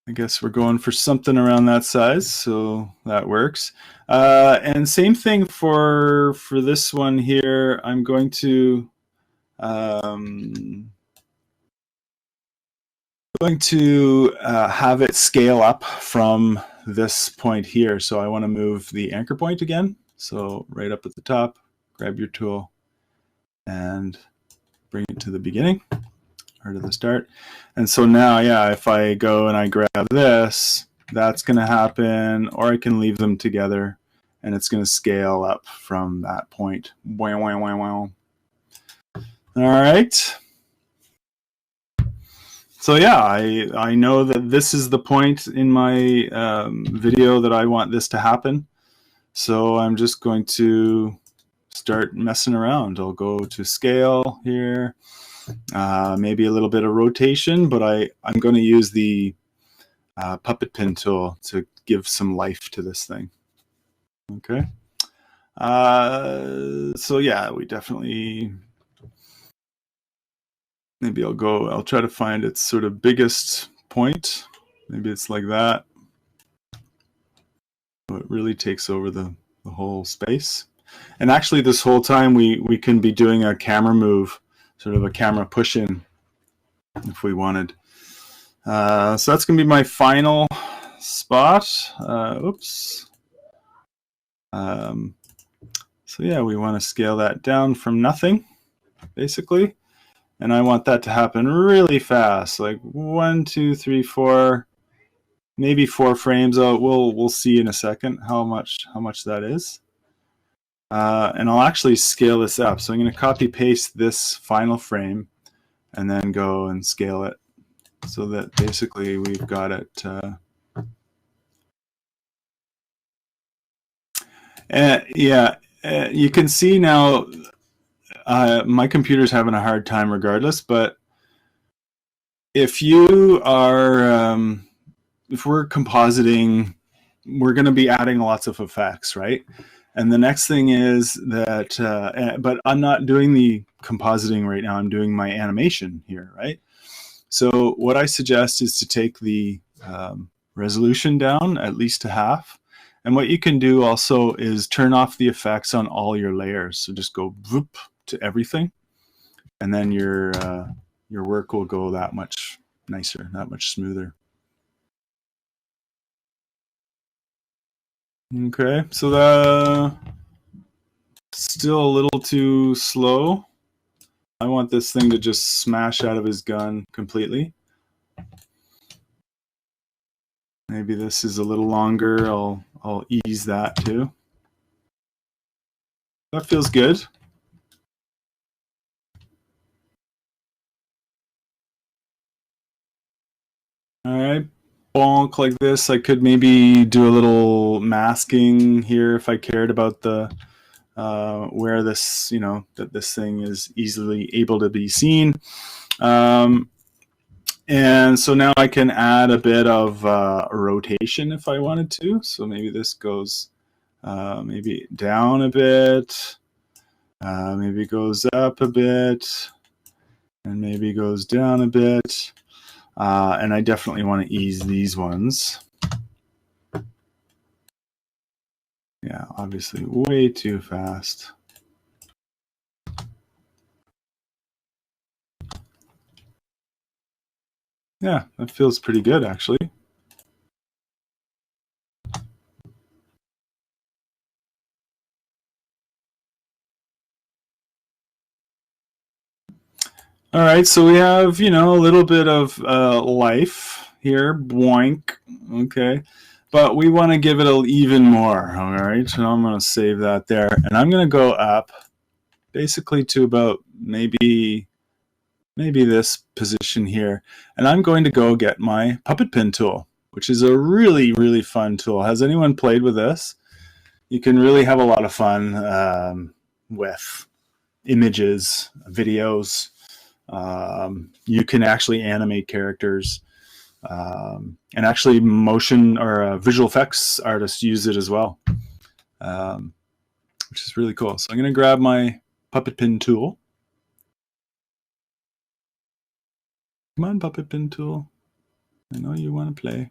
I guess we're going for something around that size, so that works. And same thing for this one here. I'm going to have it scale up from this point here. So I want to move the anchor point again. So right up at the top, grab your tool and bring it to the beginning or to the start. And so now, yeah, if I go and I grab this, that's going to happen, or I can leave them together and it's going to scale up from that point. Wow, wow, wow, wow. All right. So yeah, I know that this is the point in my video that I want this to happen. So I'm just going to start messing around. I'll go to scale here, maybe a little bit of rotation, but I'm going to use the puppet pin tool to give some life to this thing. Okay. So yeah, we definitely, maybe I'll try to find its sort of biggest point. Maybe it's like that. So it really takes over the whole space. And actually this whole time we can be doing a camera move, sort of a camera push in if we wanted. So that's going to be my final spot. Oops. So yeah, we want to scale that down from nothing, basically. And I want that to happen really fast, like 1, 2, 3, 4, maybe 4 frames. We'll see in a second how much that is. And I'll actually scale this up. So I'm going to copy paste this final frame, and then go and scale it so that basically we've got it. Yeah, you can see now my computer's having a hard time regardless, but if you are, if we're compositing, we're going to be adding lots of effects, right? And the next thing is that, but I'm not doing the compositing right now. I'm doing my animation here, right? So what I suggest is to take the resolution down at least to half. And what you can do also is turn off the effects on all your layers. So just go whoop to everything, and then your work will go that much nicer, that much smoother. Okay, so the still a little too slow. I want this thing to just smash out of his gun completely. Maybe this is a little longer. I'll ease that too. That feels good. All right, bonk like this. I could maybe do a little masking here if I cared about the where this, you know, that this thing is easily able to be seen. And so now I can add a bit of rotation if I wanted to. So maybe this goes maybe down a bit, maybe goes up a bit, and maybe goes down a bit. And I definitely want to ease these ones. Yeah, obviously way too fast. Yeah, that feels pretty good actually. All right, so we have, you know, a little bit of life here, boink, okay. But we want to give it even more, all right? So I'm going to save that there. And I'm going to go up basically to about maybe this position here. And I'm going to go get my puppet pin tool, which is a really, really fun tool. Has anyone played with this? You can really have a lot of fun with images, videos. You can actually animate characters. And actually motion or visual effects artists use it as well, which is really cool. So I'm going to grab my puppet pin tool. Come on, puppet pin tool. I know you want to play.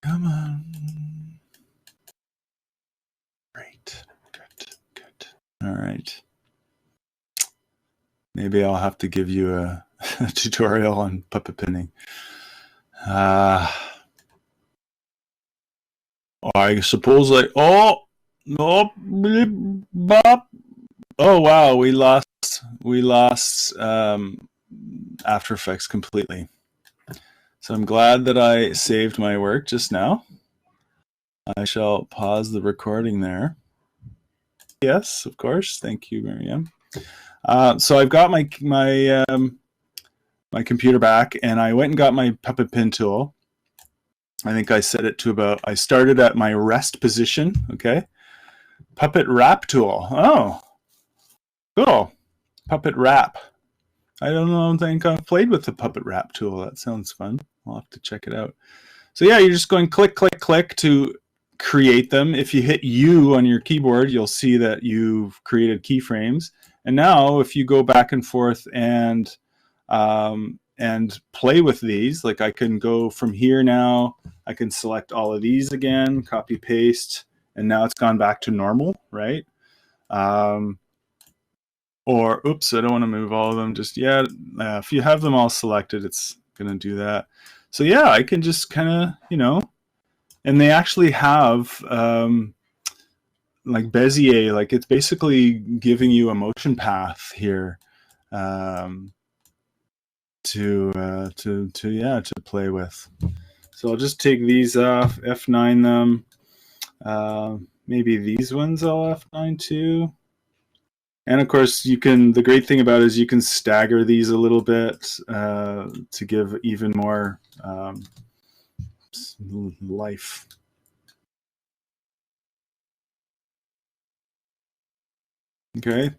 Come on. Great. Good. All right. Maybe I'll have to give you a tutorial on puppet pinning. I suppose oh, no, bop. Oh wow, we lost After Effects completely. So I'm glad that I saved my work just now. I shall pause the recording there. Yes, of course. Thank you, Miriam. So I've got my computer back, and I went and got my puppet pin tool. I think I set it to about, I started at my rest position, okay? Puppet wrap tool. Oh, cool. Puppet wrap. I don't think I've played with the puppet wrap tool. That sounds fun. I'll have to check it out. So yeah, you're just going click, click, click to create them. If you hit U on your keyboard, you'll see that you've created keyframes. And now if you go back and forth and play with these, like I can go from here now, I can select all of these again, copy, paste, and now it's gone back to normal, right? Or, oops, I don't want to move all of them just yet. If you have them all selected, it's going to do that. So yeah, I can just kind of, you know, and they actually have like Bezier, like it's basically giving you a motion path here to play with. So I'll just take these off, F9 them. Maybe these ones I'll F9 too. And of course, you can. The great thing about it is you can stagger these a little bit to give even more life. Okay,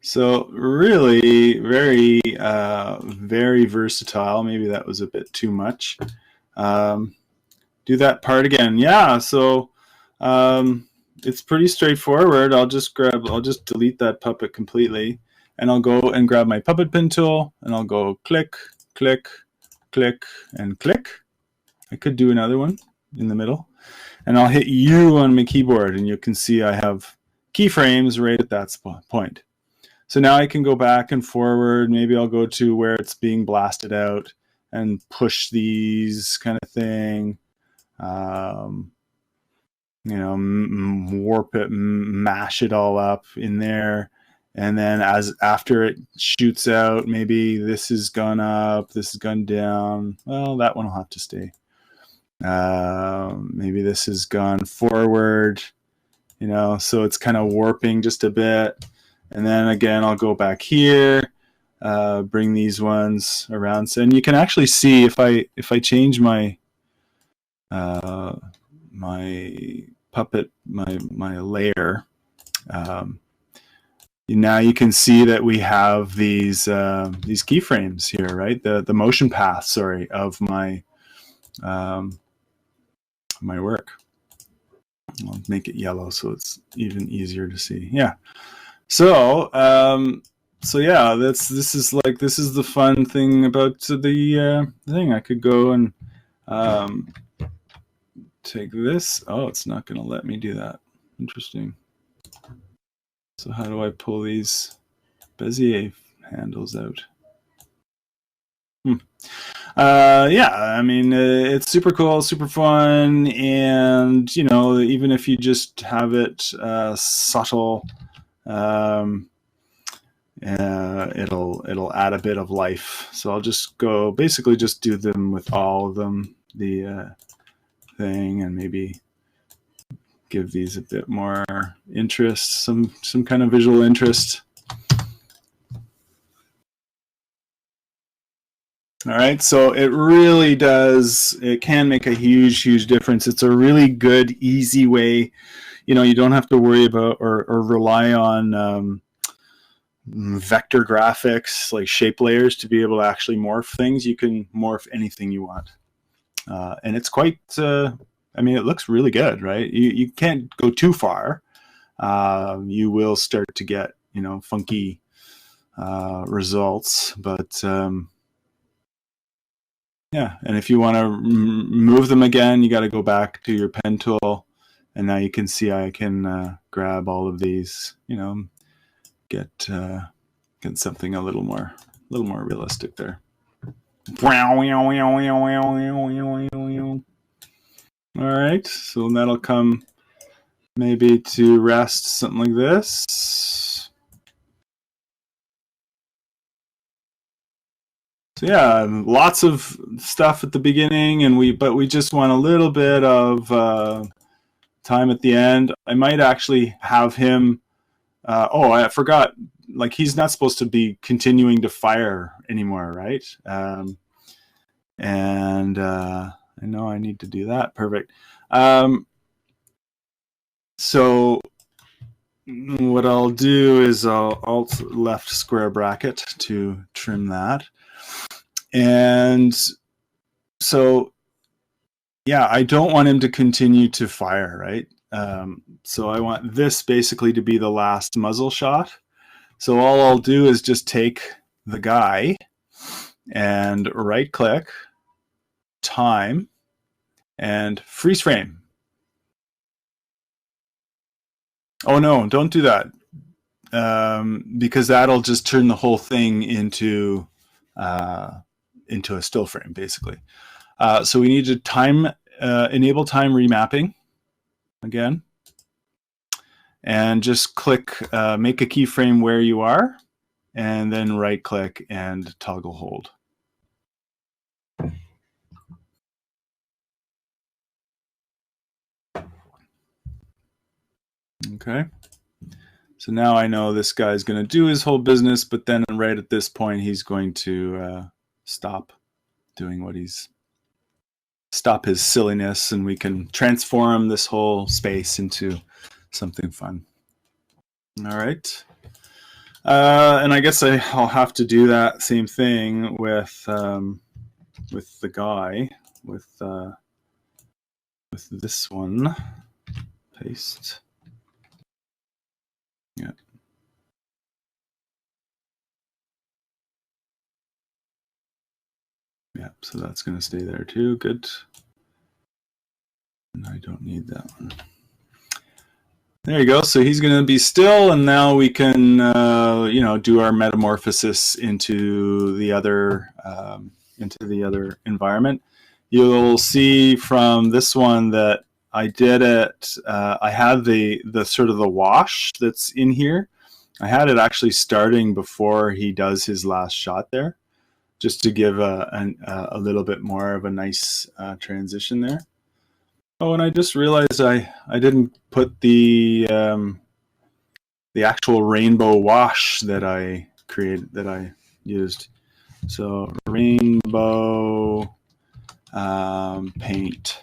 so really very very versatile. Maybe that was a bit too much. Do that part again. Yeah, so it's pretty straightforward. I'll just delete that puppet completely, and I'll go and grab my puppet pin tool, and I'll go click, click, click, and click. I could do another one in the middle, and I'll hit U on my keyboard, and you can see I have keyframes right at that point. So now I can go back and forward. Maybe I'll go to where it's being blasted out and push these kind of thing. You know, warp it, mash it all up in there. And then after it shoots out, maybe this has gone up, this has gone down. Well, that one will have to stay. Maybe this has gone forward, you know, so it's kind of warping just a bit. And then again, I'll go back here, bring these ones around. So, and you can actually see if I change my my puppet, my layer, now you can see that we have these keyframes here, right? The motion path, sorry, of my my work. I'll make it yellow so it's even easier to see. Yeah. So yeah, this is the fun thing about the thing. I could go and take this. Oh, it's not going to let me do that. Interesting. So how do I pull these Bezier handles out? Yeah, I mean, it's super cool, super fun, and you know, even if you just have it subtle, it'll add a bit of life. So I'll just go basically just do them with all of them, the thing, and maybe give these a bit more interest, some kind of visual interest. All right, so it really does, it can make a huge difference. It's a really good, easy way. You know, you don't have to worry about or rely on vector graphics like shape layers to be able to actually morph things. You can morph anything you want. And it's quite, I mean, it looks really good, right? You can't go too far. You will start to get, you know, funky results, but yeah, and if you want to move them again, you got to go back to your pen tool, and now you can see I can grab all of these, you know, get something a little more realistic there. All right, so that'll come maybe to rest, something like this. So yeah, lots of stuff at the beginning, and but we just want a little bit of time at the end. I might actually have him. Oh, I forgot. Like, he's not supposed to be continuing to fire anymore, right? And I know I need to do that. Perfect. So what I'll do is I'll alt left square bracket to trim that. And so, yeah, I don't want him to continue to fire, right? So I want this basically to be the last muzzle shot. So all I'll do is just take the guy and right click, time, and freeze frame. Oh no, don't do that. Because that'll just turn the whole thing into a still frame, basically. So we need to enable time remapping again, and just click, make a keyframe where you are, and then right click and toggle hold. Okay. So now I know this guy's going to do his whole business, but then right at this point, he's going to stop doing stop his silliness, and we can transform this whole space into something fun. All right. And I guess I'll have to do that same thing with the guy, with this one. Paste. Yeah. Yeah, so that's going to stay there too. Good. And I don't need that one. There you go. So he's going to be still, and now we can, do our metamorphosis into the other environment. You'll see from this one that I did it. I had the sort of the wash that's in here. I had it actually starting before he does his last shot there, just to give a little bit more of a nice transition there. Oh, and I just realized I didn't put the actual rainbow wash that I used. So rainbow paint,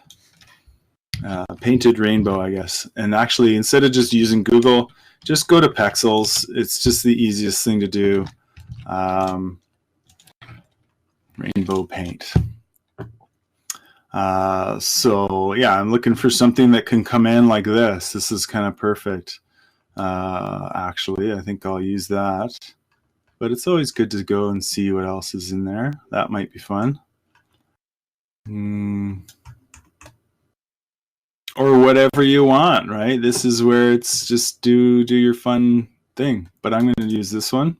painted rainbow, I guess. And actually, instead of just using Google, just go to Pexels. It's just the easiest thing to do. Rainbow paint. So yeah, I'm looking for something that can come in like this. This is kind of perfect. Actually, I think I'll use that. But it's always good to go and see what else is in there. That might be fun. Or whatever you want, right? This is where it's just do your fun thing. But I'm going to use this one.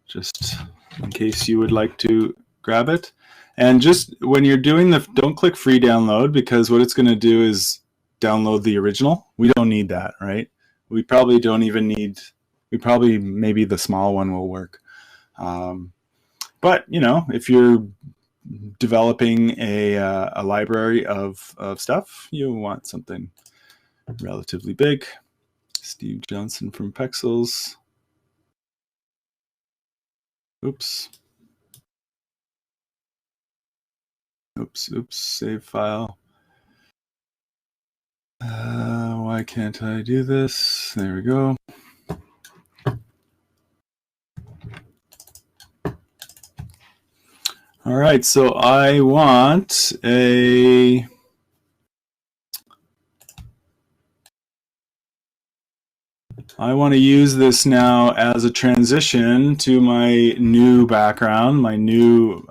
Just in case you would like to grab it. And just when you're doing don't click free download, because what it's going to do is download the original. We don't need that, right? We probably don't even need, maybe the small one will work. But, if you're developing a library of stuff, you want something relatively big. Steve Johnson from Pexels. Oops. Save file. Why can't I do this? There we go. All right, so I want to use this now as a transition to my new background, my new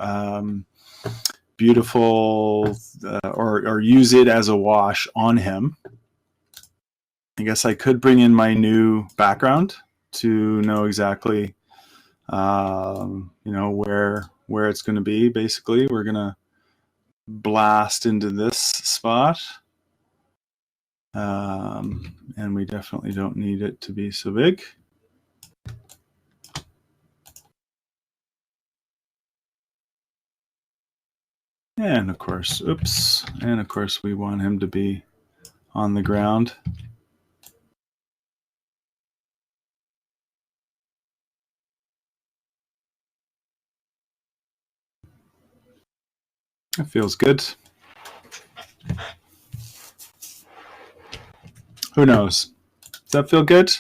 beautiful, or use it as a wash on him. I guess I could bring in my new background to know exactly, where it's going to be. Basically, we're going to blast into this spot. And we definitely don't need it to be so big. And of course, we want him to be on the ground. That feels good. Who knows? Does that feel good?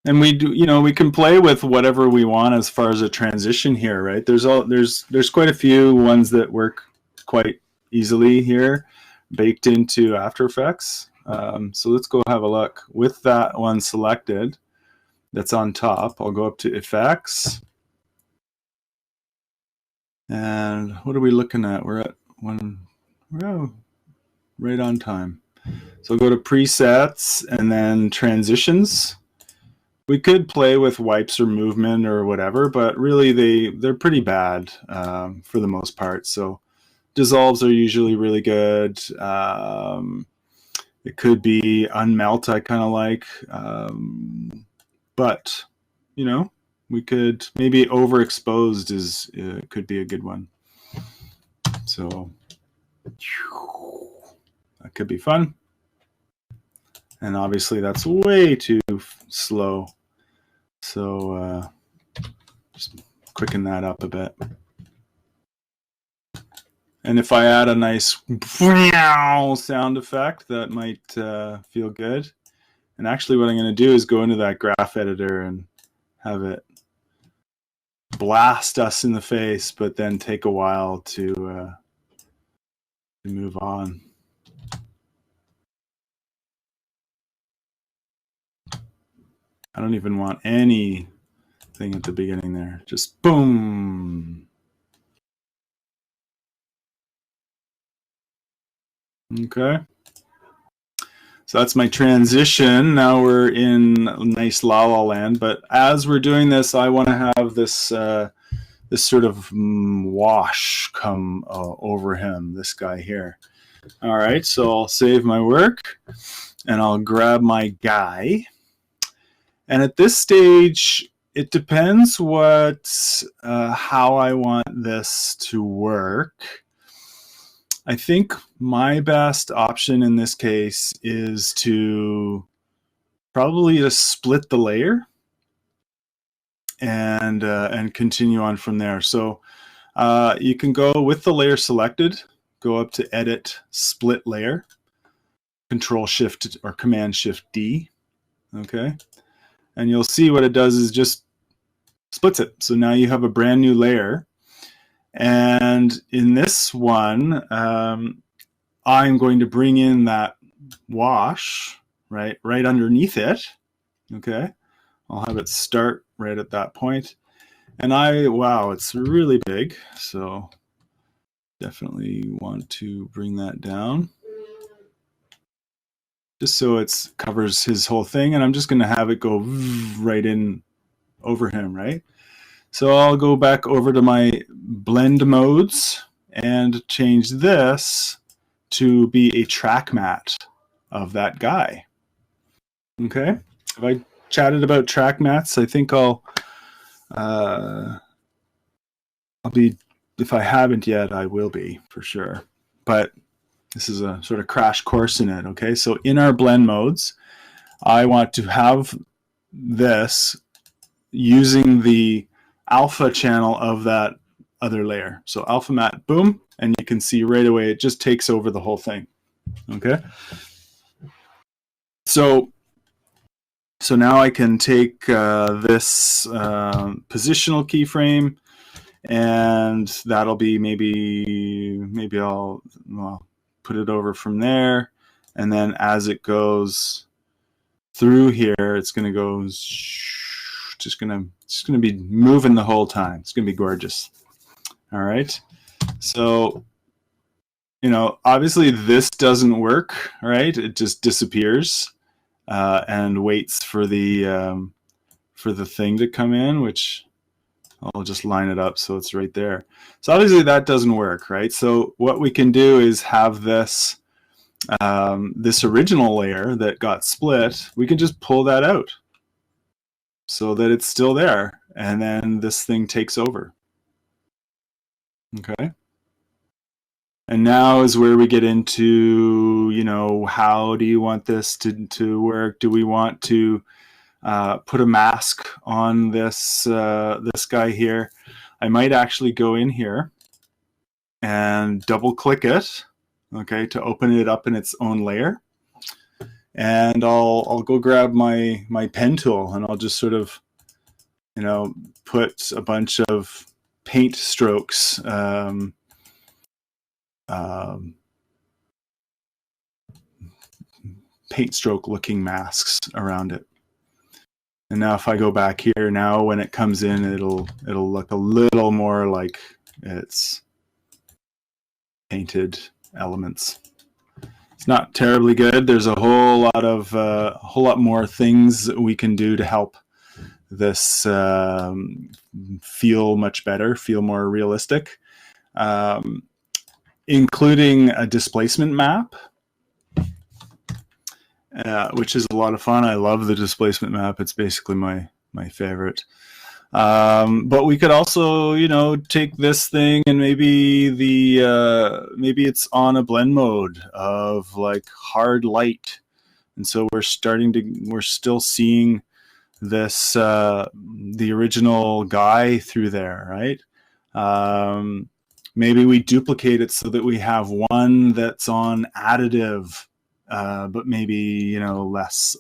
And we do, we can play with whatever we want as far as a transition here, right? There's quite a few ones that work quite easily here, baked into After Effects. So let's go have a look. With that one selected, that's on top, I'll go up to Effects. And what are we looking at? We're at right on time. So go to Presets and then Transitions. We could play with wipes or movement or whatever, but really they're pretty bad for the most part. So dissolves are usually really good. It could be unmelt, I kind of like. But, we could, maybe overexposed could be a good one. So that could be fun. And obviously that's way too slow. So just quicken that up a bit. And if I add a nice sound effect, that might feel good. And actually what I'm going to do is go into that graph editor and have it blast us in the face, but then take a while to move on. I don't even want anything at the beginning there. Just boom. Okay. So that's my transition. Now we're in nice La La Land. But as we're doing this, I want to have this this sort of wash come over him, this guy here. All right, so I'll save my work and I'll grab my guy. And at this stage, it depends how I want this to work. I think my best option in this case is to probably just split the layer and continue on from there. So you can go with the layer selected, go up to Edit, Split Layer, Control Shift or Command Shift D, okay? And you'll see what it does is just splits it. So now you have a brand new layer. And in this one, I'm going to bring in that wash right underneath it. Okay, I'll have it start right at that point. And wow, it's really big. So definitely want to bring that down just so it covers his whole thing. And I'm just going to have it go right in over him, right? So I'll go back over to my blend modes and change this to be a track matte of that guy. Okay, have I chatted about track mattes? I think I'll be, if I haven't yet, I will be for sure. But this is a sort of crash course in it. Okay, so in our blend modes, I want to have this using the alpha channel of that other layer. So alpha matte, boom, and you can see right away it just takes over the whole thing. Okay. So now I can take this positional keyframe, and that'll be maybe I'll put it over from there, and then as it goes through here, it's going to go just going to be moving the whole time. It's going to be gorgeous. All right. So, obviously this doesn't work, right? It just disappears and waits for the thing to come in, which I'll just line it up so it's right there. So obviously that doesn't work, right? So what we can do is have this this original layer that got split, we can just pull that out so that it's still there, and then this thing takes over. Okay. And now is where we get into, how do you want this to work? Do we want to put a mask on this this guy here? I might actually go in here and double click it, okay, to open it up in its own layer. And I'll go grab my pen tool, and I'll just sort of, put a bunch of paint strokes, paint stroke looking masks around it. And now if I go back here, now when it comes in, it'll look a little more like it's painted elements. It's not terribly good. There's a whole lot more things we can do to help this feel much better, feel more realistic, including a displacement map, which is a lot of fun. I love the displacement map. It's basically my favorite. But we could also, take this thing and maybe maybe it's on a blend mode of like hard light. And so we're still seeing this, the original guy through there, right? Maybe we duplicate it so that we have one that's on additive, but maybe, less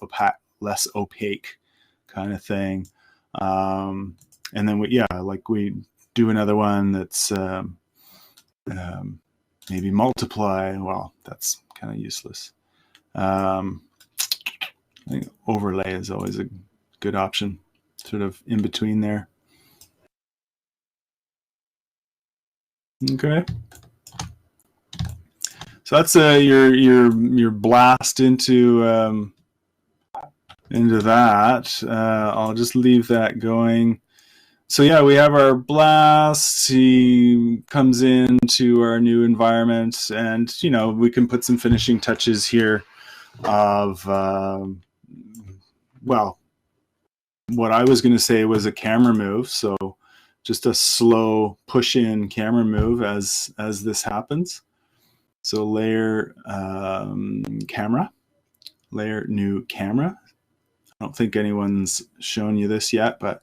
opaque kind of thing. And then we do another one that's maybe multiply. Well, that's kind of useless. I think overlay is always a good option, sort of in between there. Okay. So that's your blast into that. I'll just leave that going. So yeah, we have our blast. He comes into our new environment, and we can put some finishing touches here of well, what I was going to say was a camera move. So just a slow push in camera move as this happens. So layer camera, layer new camera. I don't think anyone's shown you this yet, but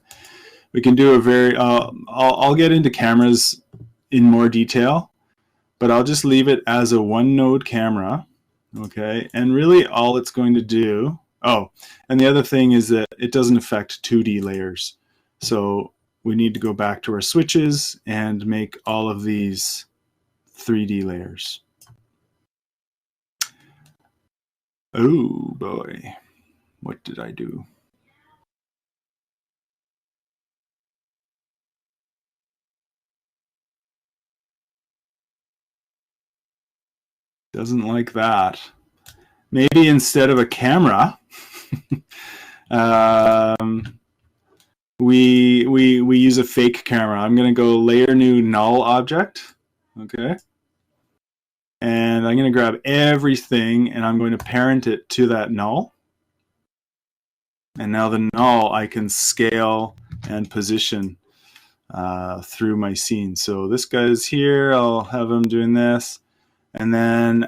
we can do a very, I'll get into cameras in more detail, but I'll just leave it as a one node camera. Okay. And really all it's going to do, and the other thing is that it doesn't affect 2D layers. So we need to go back to our switches and make all of these 3D layers. Oh boy, what did I do? Doesn't like that. Maybe instead of a camera, we use a fake camera. I'm going to go layer new null object. Okay. And I'm going to grab everything and I'm going to parent it to that null. And now the null I can scale and position through my scene. So this guy's here. I'll have him doing this. And then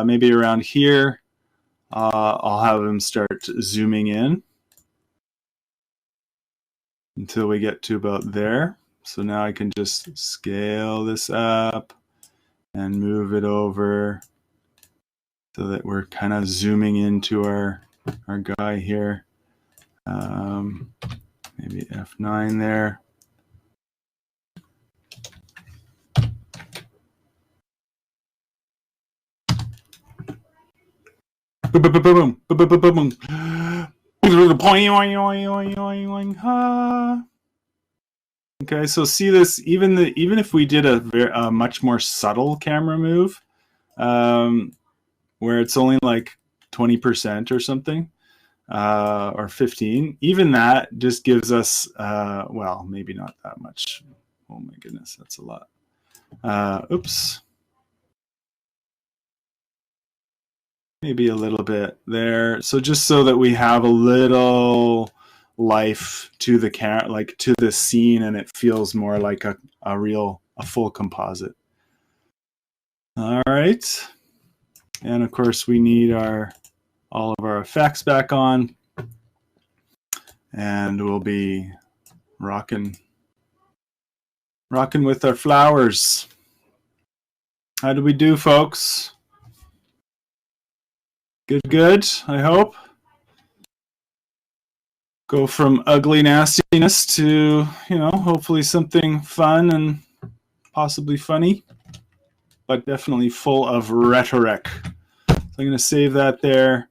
maybe around here, I'll have him start zooming in until we get to about there. So now I can just scale this up and move it over so that we're kind of zooming into our guy here. Maybe F9 there. Okay, so see this, even if we did a much more subtle camera move, where it's only like 20% or something, or 15, even that just gives us, well, maybe not that much. Oh my goodness, that's a lot. Oops. Maybe a little bit there. So just so that we have a little life to the to the scene, and it feels more like a full composite. All right. And of course we need all of our effects back on, and we'll be rocking with our flowers. How do we do, folks? Good, I hope. Go from ugly nastiness to, hopefully something fun and possibly funny, but definitely full of rhetoric. So I'm going to save that there.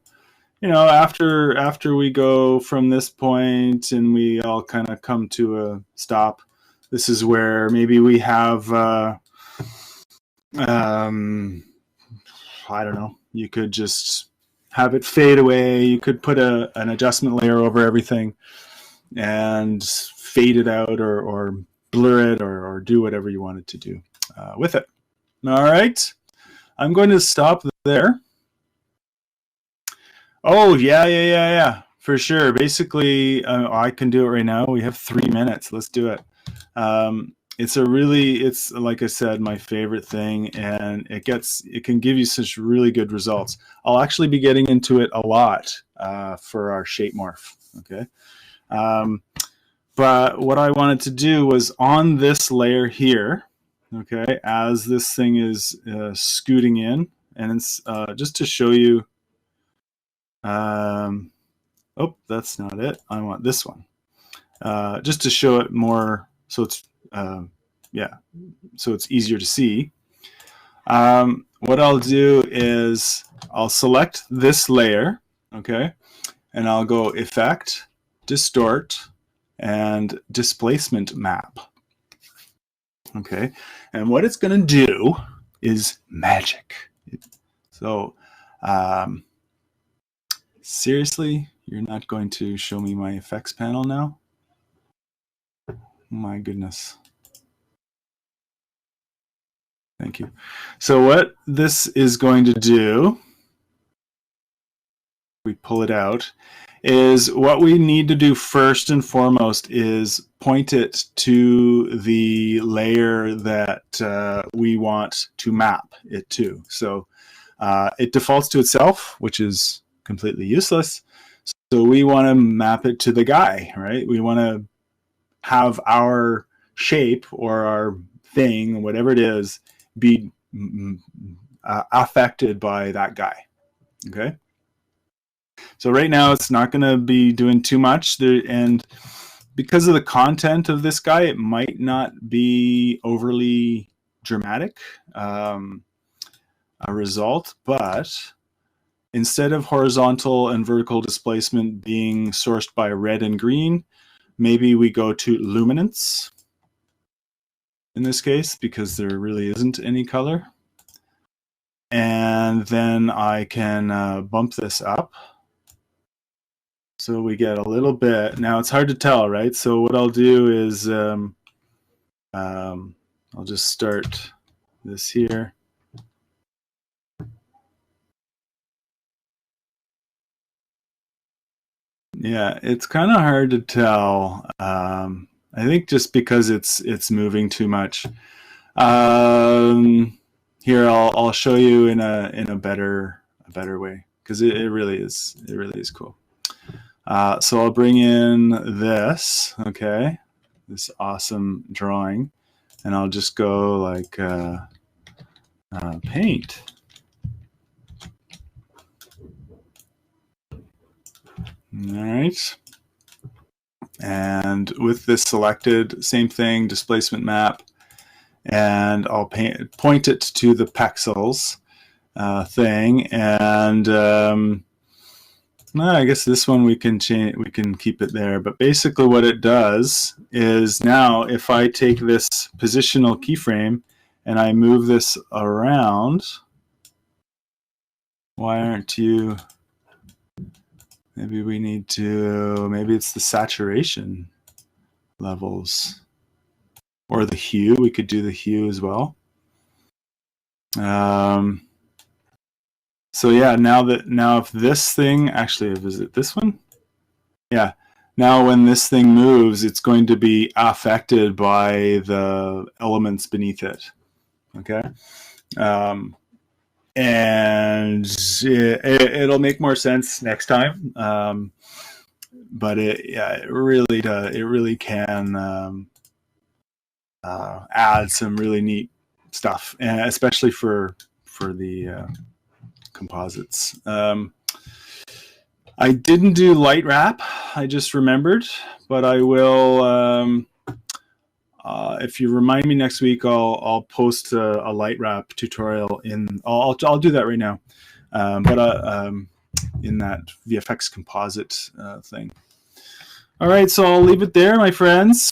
After we go from this point and we all kind of come to a stop, this is where maybe we have, I don't know, you could just have it fade away. You could put an adjustment layer over everything and fade it out or blur it or do whatever you wanted to do with it. All right. I'm going to stop there. Oh, yeah. For sure. Basically, I can do it right now. We have 3 minutes. Let's do it. it's like I said, my favorite thing, and it can give you such really good results. I'll actually be getting into it a lot for our shape morph. Okay. But what I wanted to do was on this layer here, okay, as this thing is scooting in, and it's just to show you, oh, that's not it. I want this one. Just to show it more, so it's, yeah, so it's easier to see. What I'll do is I'll select this layer, okay, and I'll go Effect, Distort, and Displacement Map. Okay, and what it's going to do is magic. So, seriously, you're not going to show me my effects panel now? My goodness. Thank you. So what this is going to do, we pull it out, is what we need to do first and foremost is point it to the layer that we want to map it to. So it defaults to itself, which is completely useless. So we want to map it to the guy, right? We want to have our shape or our thing, whatever it is, be affected by that guy. Okay. So right now it's not going to be doing too much there, and because of the content of this guy, it might not be overly dramatic a result, but instead of horizontal and vertical displacement being sourced by red and green, maybe we go to luminance in this case, because there really isn't any color. And then I can bump this up. So we get a little bit. Now it's hard to tell, right? So what I'll do is I'll just start this here. Yeah, it's kind of hard to tell. I think just because it's moving too much. Here I'll show you in a better way, because it really is cool. So I'll bring in this, okay, this awesome drawing, and I'll just go like paint. All right. And with this selected, same thing, displacement map, and I'll point it to the pexels thing, and I guess this one we can change. We can keep it there. But basically, what it does is now, if I take this positional keyframe and I move this around, why aren't you? Maybe we need to. Maybe it's the saturation levels or the hue. We could do the hue as well. So yeah, now if this thing, actually, is it this one? Yeah. Now when this thing moves, it's going to be affected by the elements beneath it. Okay. And it'll make more sense next time. But it really can add some really neat stuff, and especially for the composites. I didn't do light wrap, I just remembered, but I will. If you remind me next week, I'll post a light wrap tutorial in. I'll do that right now, but in that VFX composite thing. All right, so I'll leave it there, my friends.